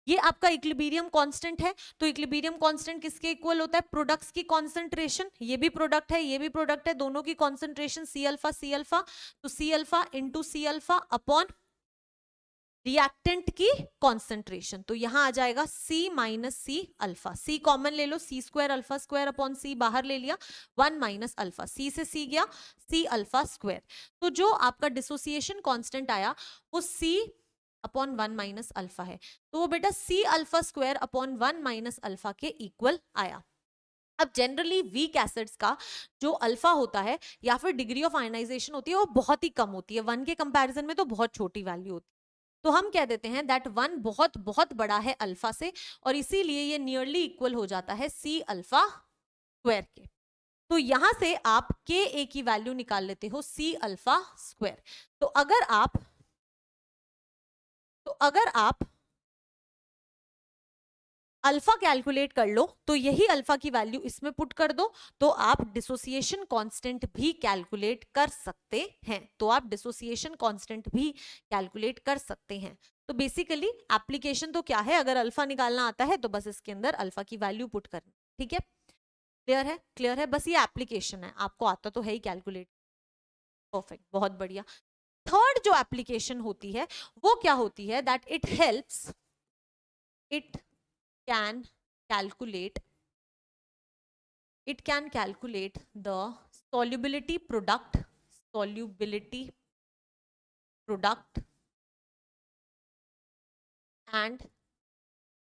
Speaker 1: ये आपका इक्विलिब्रियम कांस्टेंट है, तो इक्विलिब्रियम कांस्टेंट किसके इक्वल होता है, प्रोडक्ट्स की कॉन्सेंट्रेशन, ये भी प्रोडक्ट है ये भी प्रोडक्ट है, दोनों की कॉन्सेंट्रेशन C अल्फा, तो C alpha into C alpha upon reactant की कॉन्सेंट्रेशन, तो यहां आ जाएगा C minus C alpha, C common ले लो, C square alpha square upon C बाहर ले लिया, 1 माइनस अल्फा, C से C गया, C अल्फा स्क्वायर, तो जो आपका डिसोसिएशन कांस्टेंट आया वो C अपॉन 1 माइनस अल्फा है, तो वो बेटा C alpha square upon 1 minus alpha के इक्वल आया। अब जनरली वीक एसिड्स का जो अल्फा होता है या फिर डिग्री ऑफ आयनाइजेशन होती है वो बहुत ही कम होती है, 1 के कंपैरिजन में तो बहुत छोटी वैल्यू होती है, तो हम कह देते हैं दैट 1 बहुत बहुत बड़ा है अल्फा से और इसीलिए ये नियरली इक्वल हो जाता है C अल्फा स्क्वायर के। तो यहां से आप Ka की वैल्यू निकाल लेते हो C अल्फा स्क्वायर। तो अगर आप अल्फा कैलकुलेट कर लो तो यही अल्फा की वैल्यू इसमें पुट कर दो, तो आप डिसोसिएशन कांस्टेंट भी कैलकुलेट कर सकते हैं, तो बेसिकली एप्लीकेशन तो क्या है, अगर अल्फा निकालना आता है तो बस इसके अंदर अल्फा की वैल्यू पुट करनी, ठीक है, क्लियर है, बस ये एप्लीकेशन है, आपको आता तो है ही कैलकुलेट, परफेक्ट, बहुत बढ़िया। थर्ड जो एप्लीकेशन होती है वो क्या होती है, that it can calculate the solubility product and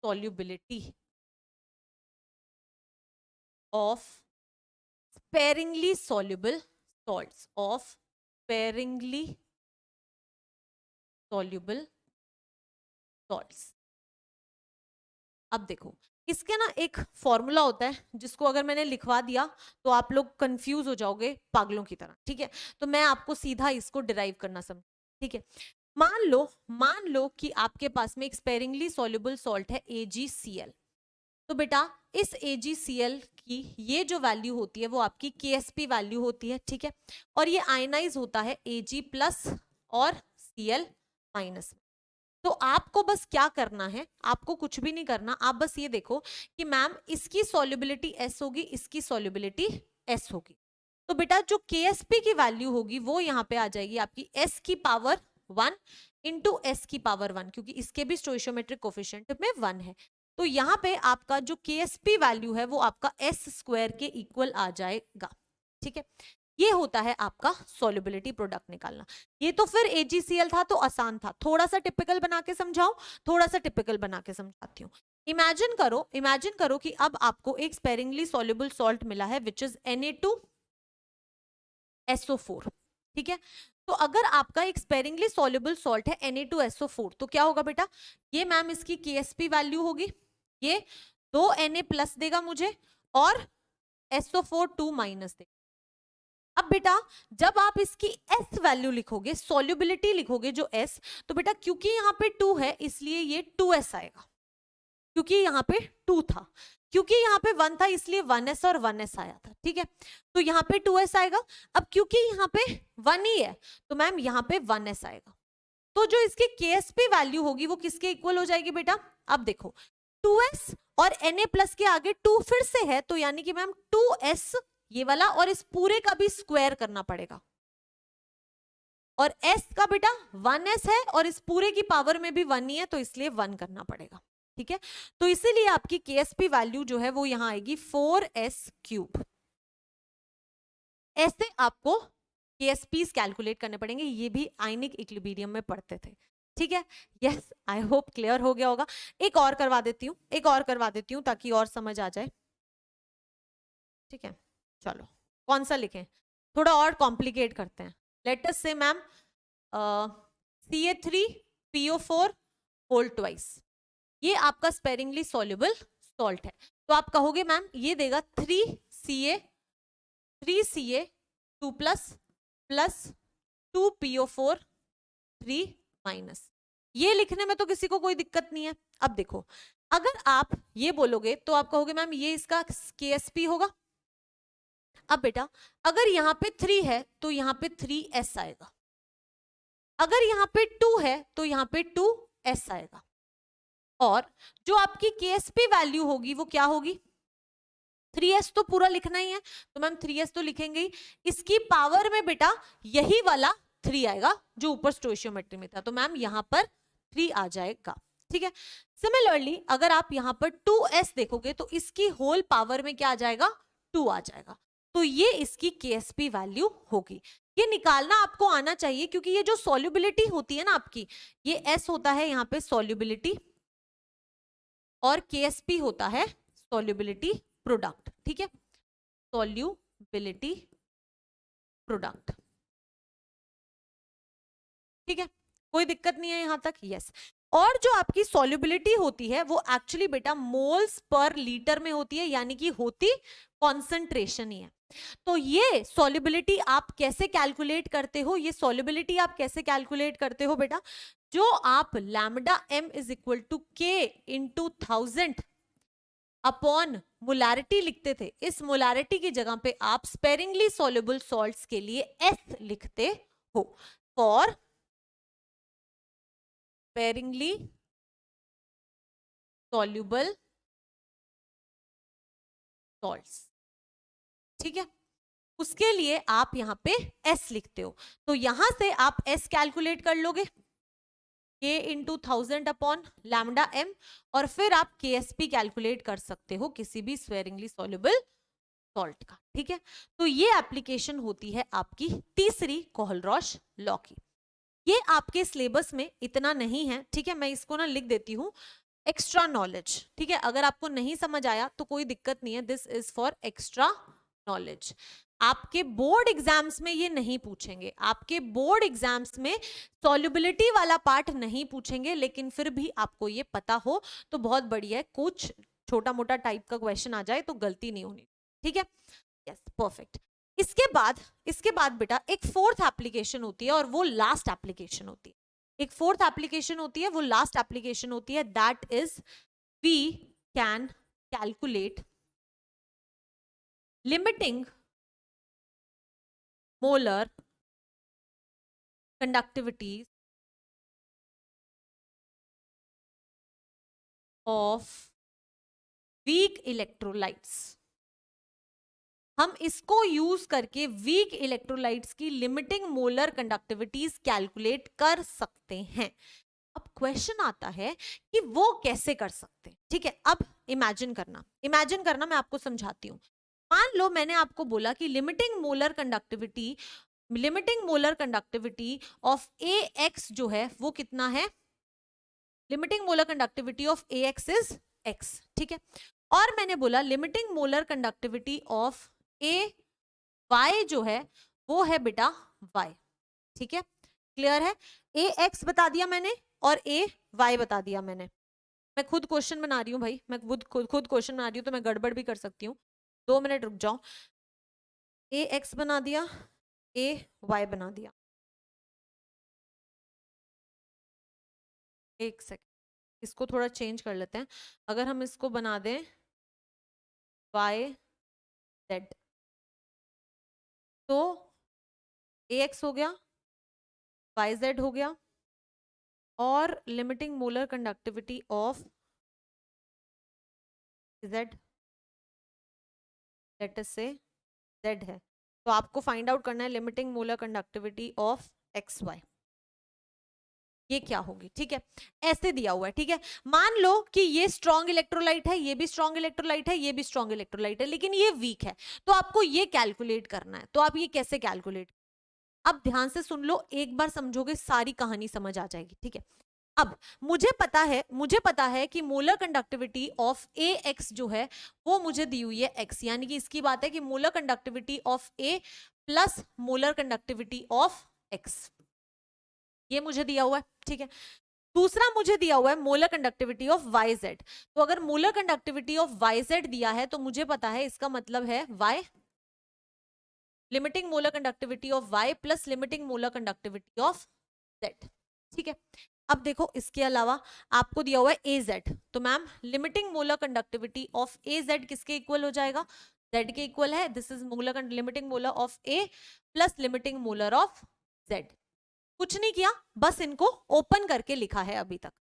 Speaker 1: solubility of sparingly soluble salts। अब देखो इसके ना एक फॉर्मूला होता है जिसको अगर मैंने लिखवा दिया तो आप लोग कंफ्यूज हो जाओगे पागलों की तरह, ठीक है, तो मैं आपको सीधा इसको डिराइव करना समझ, ठीक है, मान लो कि आपके पास में एक स्पेरिंगली सॉल्युबल सॉल्ट है AgCl, तो बेटा इस AgCl की ये जो वैल्यू होती है वो आपकी KSP वैल्यू होती है, ठीक है, और ये आयनाइज होता है Ag प्लस और Cl माइनस में। तो आपको बस क्या करना है, आपको कुछ भी नहीं करना, आप बस ये देखो कि मैम इसकी सॉल्युबिलिटी S होगी, इसकी सॉल्युबिलिटी S होगी, तो बेटा जो KSP की वैल्यू होगी वो यहाँ पे आ जाएगी आपकी S की पावर 1 इंटू S की पावर 1, क्योंकि इसके भी स्टोइशियोमेट्रिक कोफिशिएंट में 1 है, तो यहाँ पे आपका जो KSP वैल्यू है वो आपका S स्क्वायर के इक्वल आ जाएगा, ठीक है, ये होता है आपका सॉल्युबिलिटी प्रोडक्ट निकालना। ये तो फिर AgCl था तो आसान था, थोड़ा सा टिपिकल बना के समझाती हूँ। इमेजिन करो कि अब आपको एक स्पेरिंगली सॉल्युबल सॉल्ट मिला है विच इज Na2SO4, ठीक है, तो अगर आपका एक स्पेरिंगली सॉल्युबल सॉल्ट है Na2SO4 तो क्या होगा बेटा, ये मैम इसकी KSP वैल्यू होगी, ये 2 Na प्लस देगा मुझे और SO4 2 माइनस देगा। अब बेटा जब आप इसकी S वैल्यू लिखोगे, सॉल्युबिलिटी लिखोगे जो S, तो बेटा क्योंकि यहाँ पे 2 है इसलिए ये 2S आएगा, क्योंकि यहाँ पे 2 था, क्योंकि यहाँ पे 1 था इसलिए 1S और 1S आया था, ठीक है, तो यहाँ पे 2S आएगा। अब क्योंकि यहाँ पे 1 ही है तो मैम यहाँ पे 1S आएगा, तो जो इसकी KSP वैल्यू होगी वो किसके इक्वल हो जाएगी बेटा, अब देखो 2S और Na प्लस के आगे 2 फिर से है, तो यानी कि मैम 2S ये वाला और इस पूरे का भी स्क्वायर करना पड़ेगा, और S का बेटा 1S है और इस पूरे की पावर में भी 1 ही है तो इसलिए 1 करना पड़ेगा, ठीक है, तो इसीलिए आपकी KSP वैल्यू जो है वो यहां आएगी 4S³। ऐसे आपको KSPs कैलकुलेट करने पड़ेंगे, ये भी आयनिक इक्विलिब्रियम में पढ़ते थे, ठीक है, यस आई होप क्लियर हो गया होगा। एक और करवा देती हूँ ताकि और समझ आ जाए, ठीक है, चलो कौन सा लिखें, थोड़ा और कॉम्प्लिकेट करते हैं, लेट अस से मैम Ca3PO4 होल ट्वाइस, ये आपका स्पेरिंगली सॉल्युबल सॉल्ट है, तो आप कहोगे मैम ये देगा 3Ca 2+ 2PO4 3-, ये लिखने में तो किसी को कोई दिक्कत नहीं है। अब देखो अगर आप ये बोलोगे तो आप कहोगे मैम ये इसका KSP होगा। अब बेटा अगर यहाँ पे 3 है तो यहाँ पे 3s आएगा, अगर यहाँ पे 2 है तो यहाँ पे 2s आएगा, और जो आपकी KSP वैल्यू होगी वो क्या होगी, 3s तो पूरा लिखना ही है, तो मैम 3s तो लिखेंगे ही, इसकी पावर में बेटा यही वाला 3 आएगा जो ऊपर स्टोइशियोमेट्री में था, तो मैम यहाँ पर 3 आ जाएगा। ठीक है, सिमिलरली अगर आप यहाँ पर 2s देखोगे तो इसकी होल पावर में क्या आ जाएगा, 2 आ जाएगा, तो ये इसकी KSP वैल्यू होगी। ये निकालना आपको आना चाहिए क्योंकि ये जो सॉल्युबिलिटी होती है ना आपकी, ये S होता है यहाँ पे सॉल्युबिलिटी और KSP होता है सॉल्युबिलिटी प्रोडक्ट। ठीक है, सॉल्युबिलिटी प्रोडक्ट। ठीक है, कोई दिक्कत नहीं है यहां तक, यस। और जो आपकी सॉल्युबिलिटी होती है वो एक्चुअली बेटा मोल्स पर लीटर में होती है, यानी कि होती कॉन्सेंट्रेशन ही है। तो ये सॉल्युबिलिटी आप कैसे कैलकुलेट करते हो, ये सॉल्युबिलिटी आप कैसे कैलकुलेट करते हो बेटा, जो आप lambda m is equal to k into 1000 upon molarity लिखते थे, इस मोलारिटी की जगह पे आप स्पेरिंगली सॉल्युबल सॉल्ट्स के लिए S लिखते हो, फॉर स्पेरिंगली सॉल्युबल सॉल्ट्स। ठीक है, उसके लिए आप यहां पे S लिखते हो, तो यहां से आप S कैलकुलेट कर लोगे k into 1000 upon lambda m, और फिर आप KSP कैलकुलेट कर सकते हो किसी भी स्पेरिंगली सॉल्युबल सॉल्ट का। ठीक है, तो ये एप्लीकेशन होती है आपकी तीसरी कोहलरॉश लॉ की। ये आपके सिलेबस में इतना नहीं है, ठीक है, मैं इसको ना लिख देती हूँ एक्स्ट्रा नॉलेज। ठीक है, अगर आपको नहीं समझ आया तो कोई दिक्कत नहीं है, this is for extra knowledge. आपके बोर्ड एग्जाम्स में ये नहीं पूछेंगे, आपके बोर्ड एग्जाम्स में सॉल्युबिलिटी वाला पार्ट नहीं पूछेंगे, लेकिन फिर भी आपको ये पता हो तो बहुत बढ़िया है, कुछ छोटा मोटा टाइप का क्वेश्चन आ जाए तो गलती नहीं होनी। ठीक है, यस, परफेक्ट। इसके बाद बेटा एक फोर्थ एप्लीकेशन होती है और वो लास्ट एप्लीकेशन होती है, एक फोर्थ एप्लीकेशन होती है, वो लास्ट एप्लीकेशन होती है, that is we can calculate limiting molar conductivities of weak electrolytes। हम इसको यूज करके वीक इलेक्ट्रोलाइट्स की लिमिटिंग मोलर कंडक्टिविटीज कैलकुलेट कर सकते हैं। अब क्वेश्चन आता है कि वो कैसे कर सकते हैं। ठीक है, अब इमेजिन करना मैं आपको समझाती हूँ। मान लो मैंने आपको बोला कि limiting molar conductivity of AX जो है वो कितना है, limiting molar conductivity of AX is X। ठीक है, और मैंने बोला limiting molar conductivity of AY जो है वो है बेटा Y। ठीक है, क्लियर है, AX बता दिया मैंने और AY बता दिया मैंने। मैं खुद क्वेश्चन बना रही हूँ भाई, मैं खुद क्वेश्चन बना रही हूँ तो मैं गड़बड़ भी कर सकती हूँ, 2 मिनट रुक जाओ। AX बना दिया, AY बना दिया, एक सेकंड, इसको थोड़ा चेंज कर लेते हैं। अगर हम इसको बना दें YZ तो AX हो गया, YZ हो गया, और limiting molar conductivity of Z let us से Z है, तो आपको फाइंड आउट करना है limiting molar conductivity of XY, ये क्या होगी। ठीक है, ऐसे दिया हुआ है। ठीक है, मान लो कि ये स्ट्रॉन्ग इलेक्ट्रोलाइट है, ये भी स्ट्रॉन्ग इलेक्ट्रोलाइट है, ये भी स्ट्रॉन्ग इलेक्ट्रोलाइट है, लेकिन ये वीक है, तो आपको ये कैलकुलेट करना है। तो आप ये कैसे कैलकुलेट, अब ध्यान से सुन लो, एक बार समझोगे सारी कहानी समझ आ जाएगी। ठीक है, अब मुझे पता है कि मोलर कंडक्टिविटी ऑफ AX जो है वो मुझे दी हुई है X, यानी कि इसकी बात है कि molar conductivity of A plus molar conductivity of X, ये मुझे दिया हुआ है। ठीक है, दूसरा मुझे दिया हुआ है मोलर कंडक्टिविटी ऑफ YZ, तो अगर मोलर कंडक्टिविटी ऑफ YZ दिया है तो मुझे पता है इसका मतलब है Y, limiting molar conductivity of Y plus limiting molar conductivity of Z। ठीक है, अब देखो इसके अलावा आपको दिया हुआ है AZ, तो ma'am limiting molar conductivity of AZ किसके इक्वल हो जाएगा, Z के इक्वल है। This is molar limiting molar of A plus limiting molar of Z। कुछ नहीं किया, बस इनको ओपन करके लिखा है अभी तक।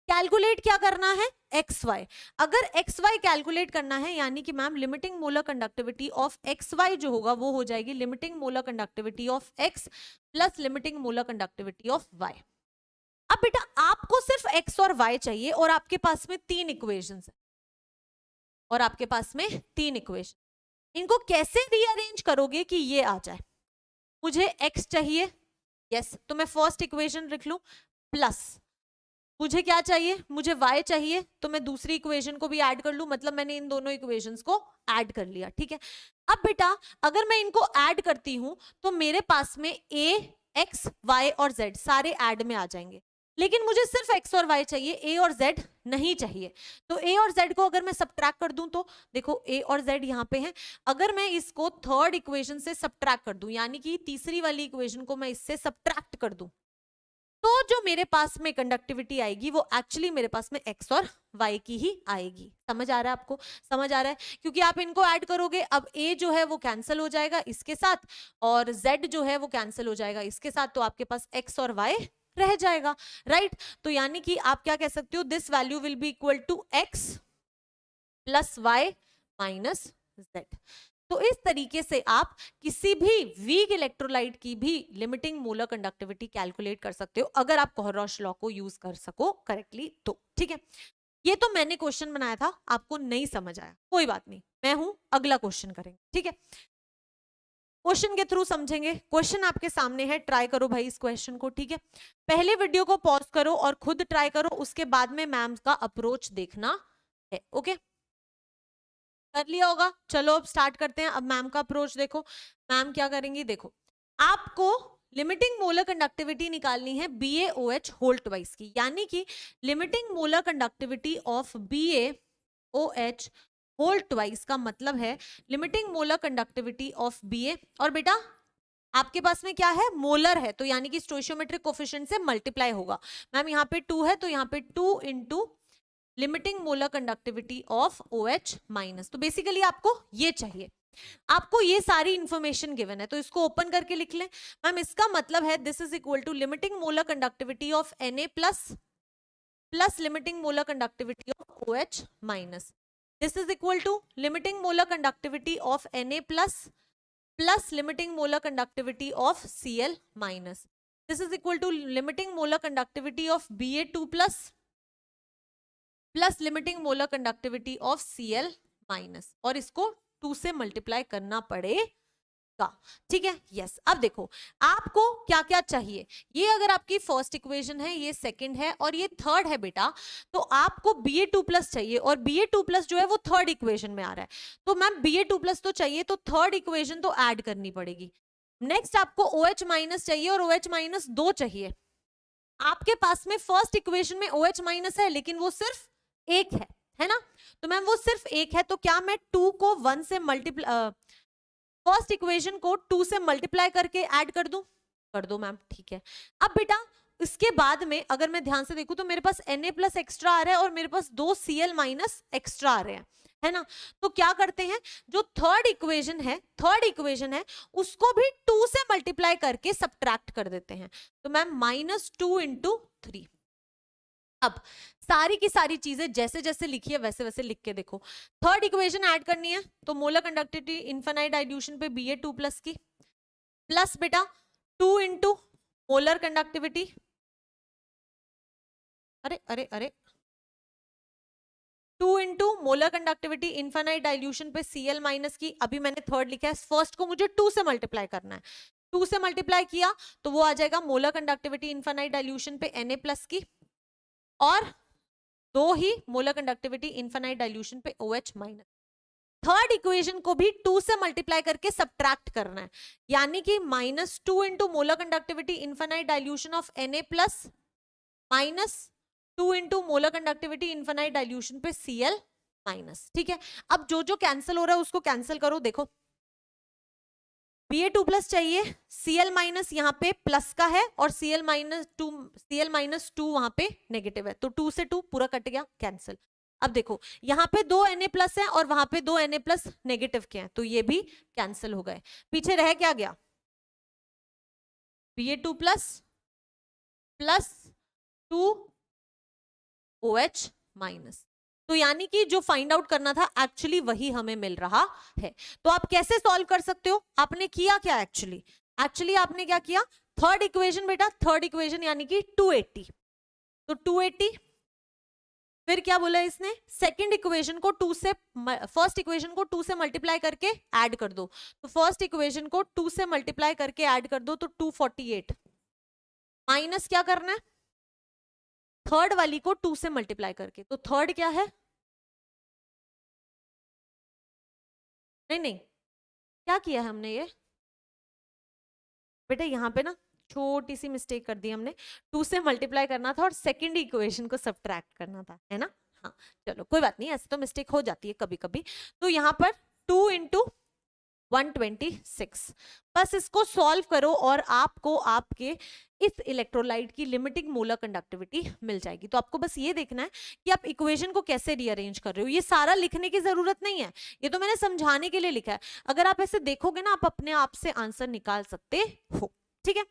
Speaker 1: कैलकुलेट क्या करना है, XY। अगर XY कैलकुलेट करना है यानी कि ma'am limiting molar conductivity of XY जो होगा वो हो जाएगी limiting molar conductivity of X plus limiting molar conductivity of Y। अब बेटा आपको सिर्फ X और Y चाहिए और आपके पास में 3 इक्वेशंस है, और आपके पास में 3 इक्वेशन। इनको कैसे रीअरेंज करोगे कि ये आ जाए। मुझे X चाहिए, यस, तो मैं फर्स्ट इक्वेशन लिख लूं प्लस, मुझे क्या चाहिए, मुझे y चाहिए, तो मैं दूसरी इक्वेशन को भी ऐड कर लूं, मतलब मैंने इन दोनों इक्वेशंस को ऐड कर लिया, ठीक है। अब बेटा अगर मैं इनको ऐड करती हूं तो मेरे पास में a, x, y और z सारे ऐड में आ जाएंगे, लेकिन मुझे सिर्फ x और y चाहिए, a और z नहीं चाहिए। तो a और z को अगर मैं सब्ट्रैक्ट कर दूं तो देखो a और z यहाँ पे हैं, अगर मैं इसको थर्ड इक्वेशन से सब्ट्रैक्ट कर दूं यानी कि तीसरी वाली इक्वेशन को मैं इससे सब्ट्रैक्ट कर दूं, तो जो मेरे पास में कंडक्टिविटी आएगी वो एक्चुअली मेरे पास में x और y की ही आएगी। समझ आ रहा है आपको, समझ आ रहा है, क्योंकि आप इनको ऐड करोगे, अब a जो है वो कैंसिल हो जाएगा इसके साथ और z जो है वो कैंसिल हो जाएगा इसके साथ, तो आपके पास x और y रह जाएगा, राइट। तो यानी कि आप क्या कह सकते हो, this value will be equal to x plus y minus z। तो इस तरीके से आप किसी भी वीक इलेक्ट्रोलाइट की भी लिमिटिंग मोलर कंडक्टिविटी कैलकुलेट कर सकते हो, अगर आप कोहरॉश लॉ को यूज कर सको करेक्टली तो, ठीक है। ये तो मैंने क्वेश्चन बनाया था, आपको नहीं समझ आया, कोई बात नहीं, मैं हूं, अगला क्वेश्चन करेंगे, ठीक है। क्वेश्चन के थ्रू समझेंगे, क्वेश्चन आपके सामने है, ट्राई करो भाई इस क्वेश्चन को, ठीक है। पहले वीडियो को पॉज करो और खुद ट्राई करो, उसके बाद में मैम का अप्रोच देखना है, ओके। कर लिया होगा, चलो अब स्टार्ट करते हैं। अब मैम का अप्रोच देखो, मैम क्या करेंगी, देखो आपको लिमिटिंग मोलर कंडक्टिविटी निकालनी है BaOH होल ट्वाइस की, यानी कि limiting molar conductivity of BaOH whole twice का मतलब है limiting molar conductivity of Ba, और बेटा आपके पास में क्या है, मोलर है, तो यानी कि स्टोइशियोमेट्रिक कोफिशिएंट से मल्टीप्लाई होगा। मैम यहाँ पे 2 है तो यहाँ पे 2 into limiting molar conductivity of OH minus, तो बेसिकली आपको ये चाहिए, आपको ये सारी इंफॉर्मेशन गिवन है, तो इसको ओपन करके लिख लें। मैम इसका मतलब है this is equal to limiting molar conductivity of Na plus plus limiting molar conductivity of OH minus, this is equal to limiting molar conductivity of Na plus plus limiting molar conductivity of Cl minus, this is equal to limiting molar conductivity of Ba2 plus plus limiting molar conductivity of Cl minus, और इसको 2 से multiply करना पड़ेगा, ठीक है। Yes, अब देखो आपको क्या क्या चाहिए, ये अगर आपकी फर्स्ट इक्वेशन है, ये सेकंड है और ये थर्ड है बेटा, तो आपको Ba2 प्लस चाहिए, और Ba2 प्लस जो है वो थर्ड इक्वेशन में आ रहा है, तो मैम Ba2 प्लस तो चाहिए, तो थर्ड इक्वेशन तो ऐड करनी पड़ेगी। नेक्स्ट आपको OH माइनस चाहिए, और OH माइनस 2 चाहिए। आपके पास में फर्स्ट इक्वेशन में OH माइनस है लेकिन वो सिर्फ एक है ना, तो मैम वो सिर्फ एक है, तो क्या मैं 2 को 1 से मल्टीप्लाई, फर्स्ट इक्वेशन को 2 से मल्टीप्लाई करके ऐड कर दूं, कर दो मैम, ठीक है। अब बेटा इसके बाद में अगर मैं ध्यान से देखूं तो मेरे पास Na प्लस एक्स्ट्रा आ रहा है और मेरे पास 2 Cl माइनस एक्स्ट्रा आ रहे हैं, है ना, तो क्या करते हैं, जो थर्ड इक्वेशन है उसको भी 2 से मल्टीप्लाई करके सब्ट्रैक्ट कर देते हैं, तो मैम -2 इंटू 3। अब सारी की सारी चीजें जैसे जैसे लिखी है वैसे वैसे लिख के देखो, थर्ड इक्वेशन ऐड करनी है, तो मोलर कंडक्टिविटी इनफाइनाइट डाइल्यूशन पे Ba2 प्लस की, प्लस बेटा 2 इंटू मोलर कंडक्टिविटी, अरे अरे अरे 2 into molar conductivity infinite dilution पे Cl माइनस की, अभी मैंने थर्ड लिखा है, फर्स्ट को मुझे 2 से मल्टीप्लाई करना है, 2 से मल्टीप्लाई किया तो वो आ जाएगा मोलर कंडक्टिविटी इनफाइनाइट डाइल्यूशन पे Na प्लस की, और 2 ही मोलर कंडक्टिविटी इनफाइनाइट डाइल्यूशन पे OH माइनस। थर्ड इक्वेशन को भी 2 से मल्टीप्लाई करके सब्ट्रैक्ट करना है, यानी कि -2 into molar conductivity infinite dilution of Na plus -2 into molar conductivity infinite dilution पे Cl माइनस, ठीक है। अब जो जो कैंसिल हो रहा है उसको कैंसिल करो, देखो Ba2+ चाहिए, Cl माइनस यहाँ पे प्लस का है और Cl-2 वहां पे नेगेटिव है, तो 2 से 2 पूरा कट गया, कैंसिल। अब देखो यहाँ पे 2 Na+ है और वहां पे 2 Na+ नेगेटिव के हैं, तो ये भी कैंसिल हो गए। पीछे रह क्या गया, Ba2+ प्लस 2OH माइनस। तो यानी कि जो फाइंड आउट करना था एक्चुअली वही हमें मिल रहा है। तो आप कैसे सॉल्व कर सकते हो, आपने किया क्या एक्चुअली आपने क्या किया, थर्ड इक्वेशन बेटा, थर्ड इक्वेशन यानी कि 280, तो 280 फिर क्या बोला इसने, सेकंड इक्वेशन को 2 से, फर्स्ट इक्वेशन को 2 से मल्टीप्लाई करके ऐड कर दो, तो फर्स्ट इक्वेशन को 2 से मल्टीप्लाई करके ऐड कर दो तो 248 माइनस क्या करना है, थर्ड वाली को 2 से मल्टीप्लाई करके, तो थर्ड क्या है, नहीं क्या किया है हमने ये बेटा, यहाँ पे ना छोटी सी मिस्टेक कर दी हमने, 2 से मल्टीप्लाई करना था और सेकंड इक्वेशन को सब्ट्रैक्ट करना था, है ना। हाँ चलो कोई बात नहीं, ऐसे तो मिस्टेक हो जाती है कभी कभी। तो यहाँ पर 2 × 126, बस इसको सॉल्व करो और आपको आपके इस इलेक्ट्रोलाइट की लिमिटिंग मोलर कंडक्टिविटी मिल जाएगी। तो आपको बस ये देखना है कि आप इक्वेशन को कैसे रीअरेंज कर रहे हो, ये सारा लिखने की जरूरत नहीं है, ये तो मैंने समझाने के लिए लिखा है। अगर आप ऐसे देखोगे ना, आप अपने आप से आंसर निकाल सकते हो, ठीक है,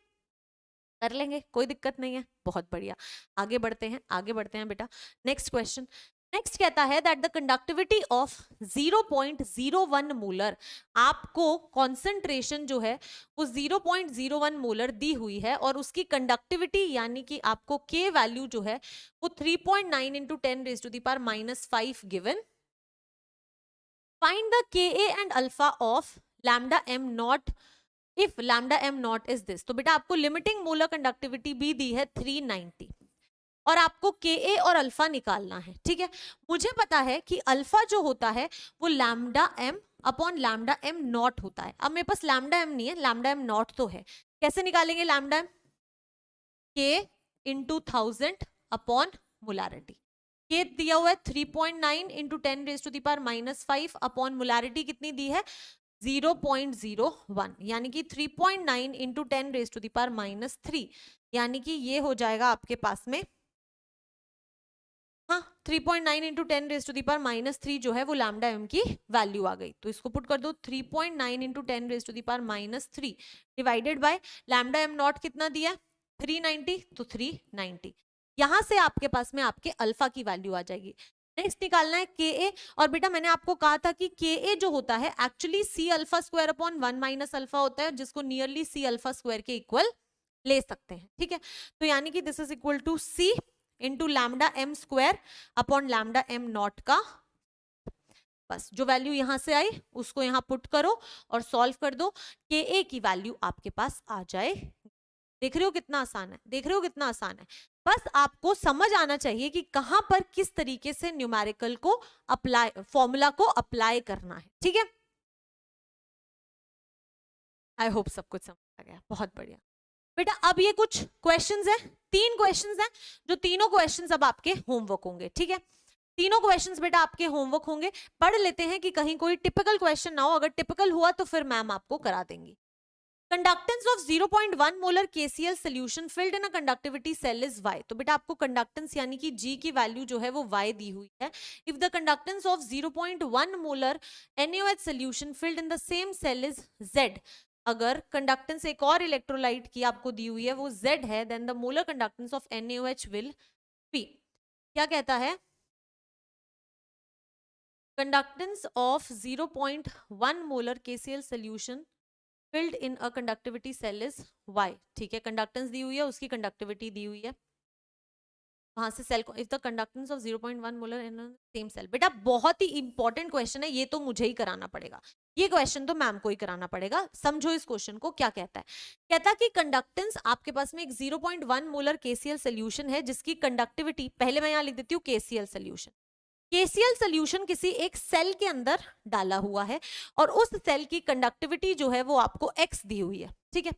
Speaker 1: कर लेंगे, कोई दिक्कत नहीं है, बहुत बढ़िया। आगे बढ़ते हैं बेटा, नेक्स्ट क्वेश्चन। नेक्स्ट कहता है that the conductivity of 0.01 molar, आपको कॉन्सेंट्रेशन जो है वो 0.01 मोलर दी हुई है और उसकी कंडक्टिविटी यानी कि आपको के वैल्यू जो है वो 3.9 × 10⁻⁻5 given. Find the Ka and alpha of lambda m not if lambda m not is this. तो बेटा आपको लिमिटिंग मोलर कंडक्टिविटी भी दी है 390 और आपको Ka और अल्फा निकालना है, ठीक है। मुझे पता है कि अल्फा जो होता है वो lambda m upon lambda m not होता है। अब मेरे पास लैम्डा m नहीं है, लैम्डा m नॉट तो है, कैसे निकालेंगे lambda m, K × 1000 upon molarity. K दिया हुआ है 3.9 × 10⁻⁻5 अपॉन मोलारिटी कितनी दी है 0.01, यानी कि 3.9 × 10⁻³ यानी कि ये हो जाएगा आपके पास में, हाँ 3.9 × 10⁻³ जो है वो लैम्डा m की वैल्यू आ गई। तो इसको पुट कर दो 3.9 × 10⁻³ divided by lambda m not कितना दिया है 390, तो 390 यहां से आपके पास में आपके अल्फा की वैल्यू आ जाएगी। नेक्स्ट निकालना है Ka, और बेटा मैंने आपको कहा था कि Ka जो होता है एक्चुअली C⁴ अपॉन 1 - अल्फा होता है, जिसको नियरली C⁴ के इक्वल ले सकते हैं, ठीक है। तो यानी कि this is equal to C × lambda m² upon lambda m not का, बस जो वैल्यू यहां से आई उसको यहां पुट करो और सॉल्व कर दो, Ka की वैल्यू आपके पास आ जाए। देख रहे हो कितना आसान है, देख रहे हो कितना आसान है। बस आपको समझ आना चाहिए कि कहां पर किस तरीके से न्यूमेरिकल को अप्लाई, फॉर्मूला को अप्लाई करना है, ठीक है। आई होप सब कुछ समझ आ गया, बहुत बढ़िया बेटा। अब ये कुछ क्वेश्चंस हैं, 3 क्वेश्चंस हैं, जो तीनों क्वेश्चंस अब आपके होमवर्क होंगे, ठीक है। तीनों क्वेश्चंस बेटा आपके होमवर्क होंगे, पढ़ लेते हैं कि कहीं कोई टिपिकल क्वेश्चन ना हो, अगर टिपिकल हुआ तो फिर मैम आपको करा देंगी। Conductance of 0.1 molar KCl solution filled in a conductivity cell is Y। तो बेटा आपको कंडक्टेंस यानी कि G की वैल्यू जो है वो Y दी हुई है। If the conductance of 0.1 molar NaOH solution filled in the same cell is Z, अगर कंडक्टेंस एक और इलेक्ट्रोलाइट की आपको दी हुई है वो Z है, then the molar conductance of NaOH will be, क्या कहता है, conductance of 0.1 molar KCl solution filled in a conductivity cell is Y, ठीक है। कंडक्टेंस दी हुई है, उसकी कंडक्टिविटी दी हुई है, वहां से सेल को, if the conductance of 0.1 molar in same cell. बेटा बहुत ही इंपॉर्टेंट क्वेश्चन है, ये तो मुझे ही कराना पड़ेगा, ये क्वेश्चन तो मैम को ही कराना पड़ेगा। समझो इस क्वेश्चन को, क्या कहता है, कहता है कि कंडक्टेंस आपके पास में एक 0.1 मोलर KCl सॉल्यूशन है जिसकी कंडक्टिविटी, पहले मैं यहां लिख देती हूँ KCl सॉल्यूशन। KCl सॉल्यूशन किसी एक सेल के अंदर डाला हुआ है और उस सेल की कंडक्टिविटी जो है वो आपको X दी हुई है, ठीक है।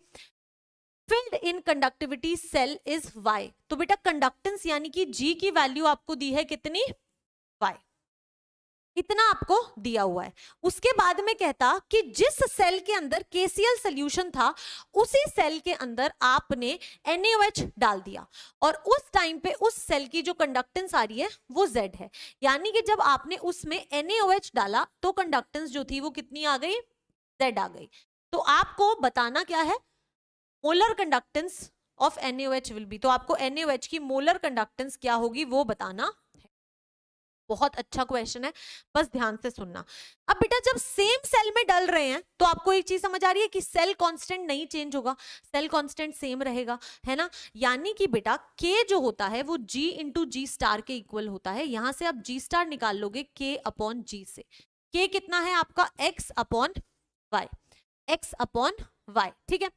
Speaker 1: Filled in conductivity cell is Y। तो बेटा कंडक्टेंस यानी कि G की वैल्यू आपको दी है कितनी, Y। इतना आपको दिया हुआ है। उसके बाद में कहता कि जिस सेल के अंदर KCl सोल्यूशन था उसी सेल के अंदर आपने NaOH डाल दिया और उस टाइम पे उस सेल की जो कंडक्टेंस आ रही है वो Z है, यानी कि जब आपने उसमें NaOH डाला तो कंडक्टेंस जो थी वो कितनी आ गई, Z आ गई। तो आपको बताना क्या है, molar conductance of NaOH will B, तो आपको NaOH की मोलर कंडक्टेंस क्या होगी वो बताना। बहुत अच्छा क्वेश्चन है, बस ध्यान से सुनना। अब बेटा जब सेम सेल में डल रहे हैं तो आपको एक चीज समझ आ रही है कि सेल कांस्टेंट नहीं चेंज होगा, सेल कांस्टेंट सेम रहेगा, है ना। यानी कि बेटा K जो होता है वो G इंटू जी स्टार के इक्वल होता है। यहां से आप G स्टार निकाल लोगे K अपॉन G से। K कितना है आपका, X upon Y, X upon Y, ठीक है,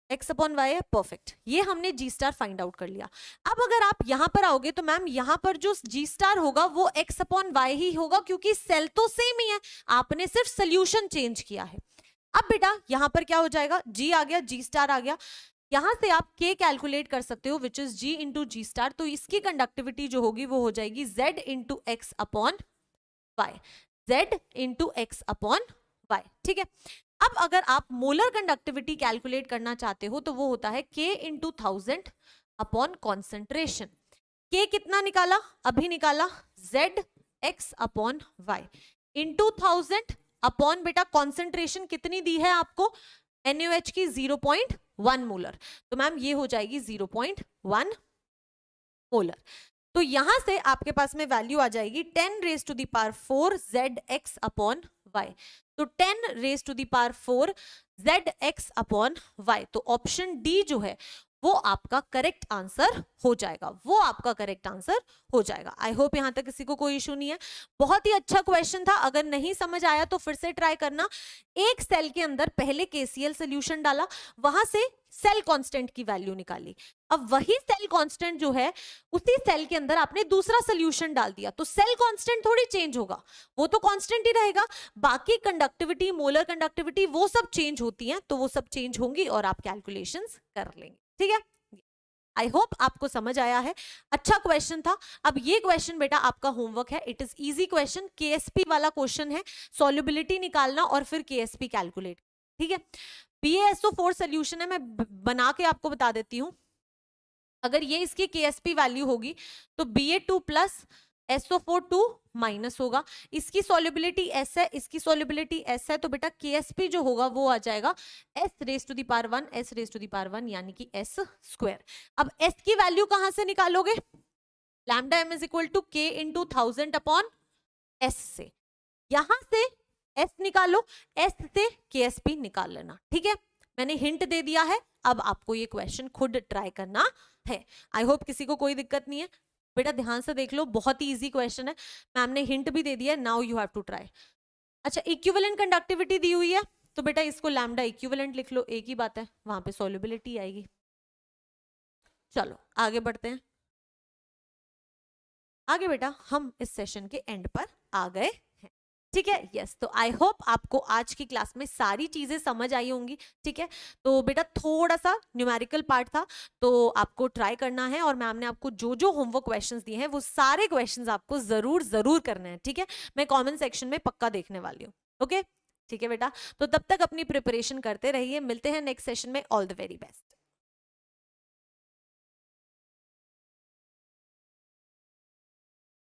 Speaker 1: x अपॉन वाई है, परफेक्ट। ये हमने G स्टार फाइंड आउट कर लिया। अब अगर आप यहां पर आओगे तो मैम यहां पर जो G स्टार होगा वो x अपॉन वाई ही होगा, क्योंकि सेल तो सेम ही है, आपने सिर्फ सोल्यूशन चेंज किया है। अब बेटा यहां पर क्या हो जाएगा, G आ गया, G स्टार आ गया, यहां से आप K कैलकुलेट कर सकते हो which is G into G star. तो इसकी कंडक्टिविटी जो होगी वो हो जाएगी Z into X upon Y, Z into X upon Y, ठीक है। अब अगर आप मोलर कंडक्टिविटी कैलकुलेट करना चाहते हो तो वो होता है K into 1000 upon concentration. K कितना निकाला, अभी निकाला, Z X upon Y into 1000 upon बेटा कॉन्सेंट्रेशन कितनी दी है आपको, NaOH की 0.1 मोलर, तो मैम ये हो जाएगी 0.1 मोलर। तो यहां से आपके पास में वैल्यू आ जाएगी 10 raise to the power 4 ZX upon Y. तो 10 raise to the power 4 ZX upon Y, तो ऑप्शन डी जो है वो आपका करेक्ट आंसर हो जाएगा, वो आपका करेक्ट आंसर हो जाएगा। आई होप यहां तक किसी को कोई इशू नहीं है। बहुत ही अच्छा क्वेश्चन था, अगर नहीं समझ आया तो फिर से ट्राई करना। एक सेल के अंदर पहले KCl सोल्यूशन डाला, वहां से सेल कांस्टेंट की वैल्यू निकाली, अब वही सेल कांस्टेंट जो है उसी सेल के अंदर आपने दूसरा सोल्यूशन डाल दिया, तो सेल कांस्टेंट थोड़ी चेंज होगा, वो तो कांस्टेंट ही रहेगा। बाकी कंडक्टिविटी, मोलर कंडक्टिविटी वो सब चेंज होती हैं, तो वो सब चेंज होंगी और आप कैलकुलेशंस कर लेंगे, ठीक है। आई होप आपको समझ आया है, अच्छा क्वेश्चन था। अब ये क्वेश्चन बेटा आपका होमवर्क है, it is easy question, KSP वाला क्वेश्चन है, सॉल्युबिलिटी निकालना और फिर KSP कैलकुलेट, ठीक है। BaSO4 सोल्यूशन है, मैं बना के आपको बता देती हूं। अगर ये इसकी KSP वैल्यू होगी तो Ba2 प्लस SO4 2 माइनस होगा, इसकी सॉल्युबिलिटी S है, इसकी सॉल्युबिलिटी S है, तो बेटा KSP जो होगा वो आ जाएगा S raise to the power 1, S raise to the power 1 यानी कि S स्क्वायर। अब S की वैल्यू कहां से निकालोगे, lambda m is equal to K into 1000 upon S से, यहां से S निकालो, S से KSP निकाल लेना, ठीक है। मैंने हिंट दे दिया है, अब आपको ये क्वेश्चन खुद ट्राई करना है। आई होप किसी को कोई दिक्कत नहीं है। बेटा ध्यान से देख लो, बहुत ही इजी क्वेश्चन है, मैम ने हिंट भी दे दिया है, now you have to try. अच्छा, इक्विवेलेंट कंडक्टिविटी दी हुई है तो बेटा इसको लैम्डा इक्विवेलेंट लिख लो, एक ही बात है, वहां पे सॉल्युबिलिटी आएगी। चलो आगे बढ़ते हैं। आगे बेटा हम इस सेशन के एंड पर आ गए हैं, ठीक है। यस, तो आई होप आपको आज की क्लास में सारी चीजें समझ आई होंगी, ठीक है। तो बेटा थोड़ा सा न्यूमेरिकल पार्ट था तो आपको ट्राई करना है, और मैम ने आपको जो जो होमवर्क क्वेश्चंस दिए हैं वो सारे क्वेश्चंस आपको जरूर जरूर करने हैं, ठीक है। मैं कमेंट सेक्शन में पक्का देखने वाली हूँ, ओके, ठीक है बेटा। तो तब तक अपनी प्रिपरेशन करते रहिए, मिलते हैं नेक्स्ट सेशन में, ऑल द वेरी बेस्ट।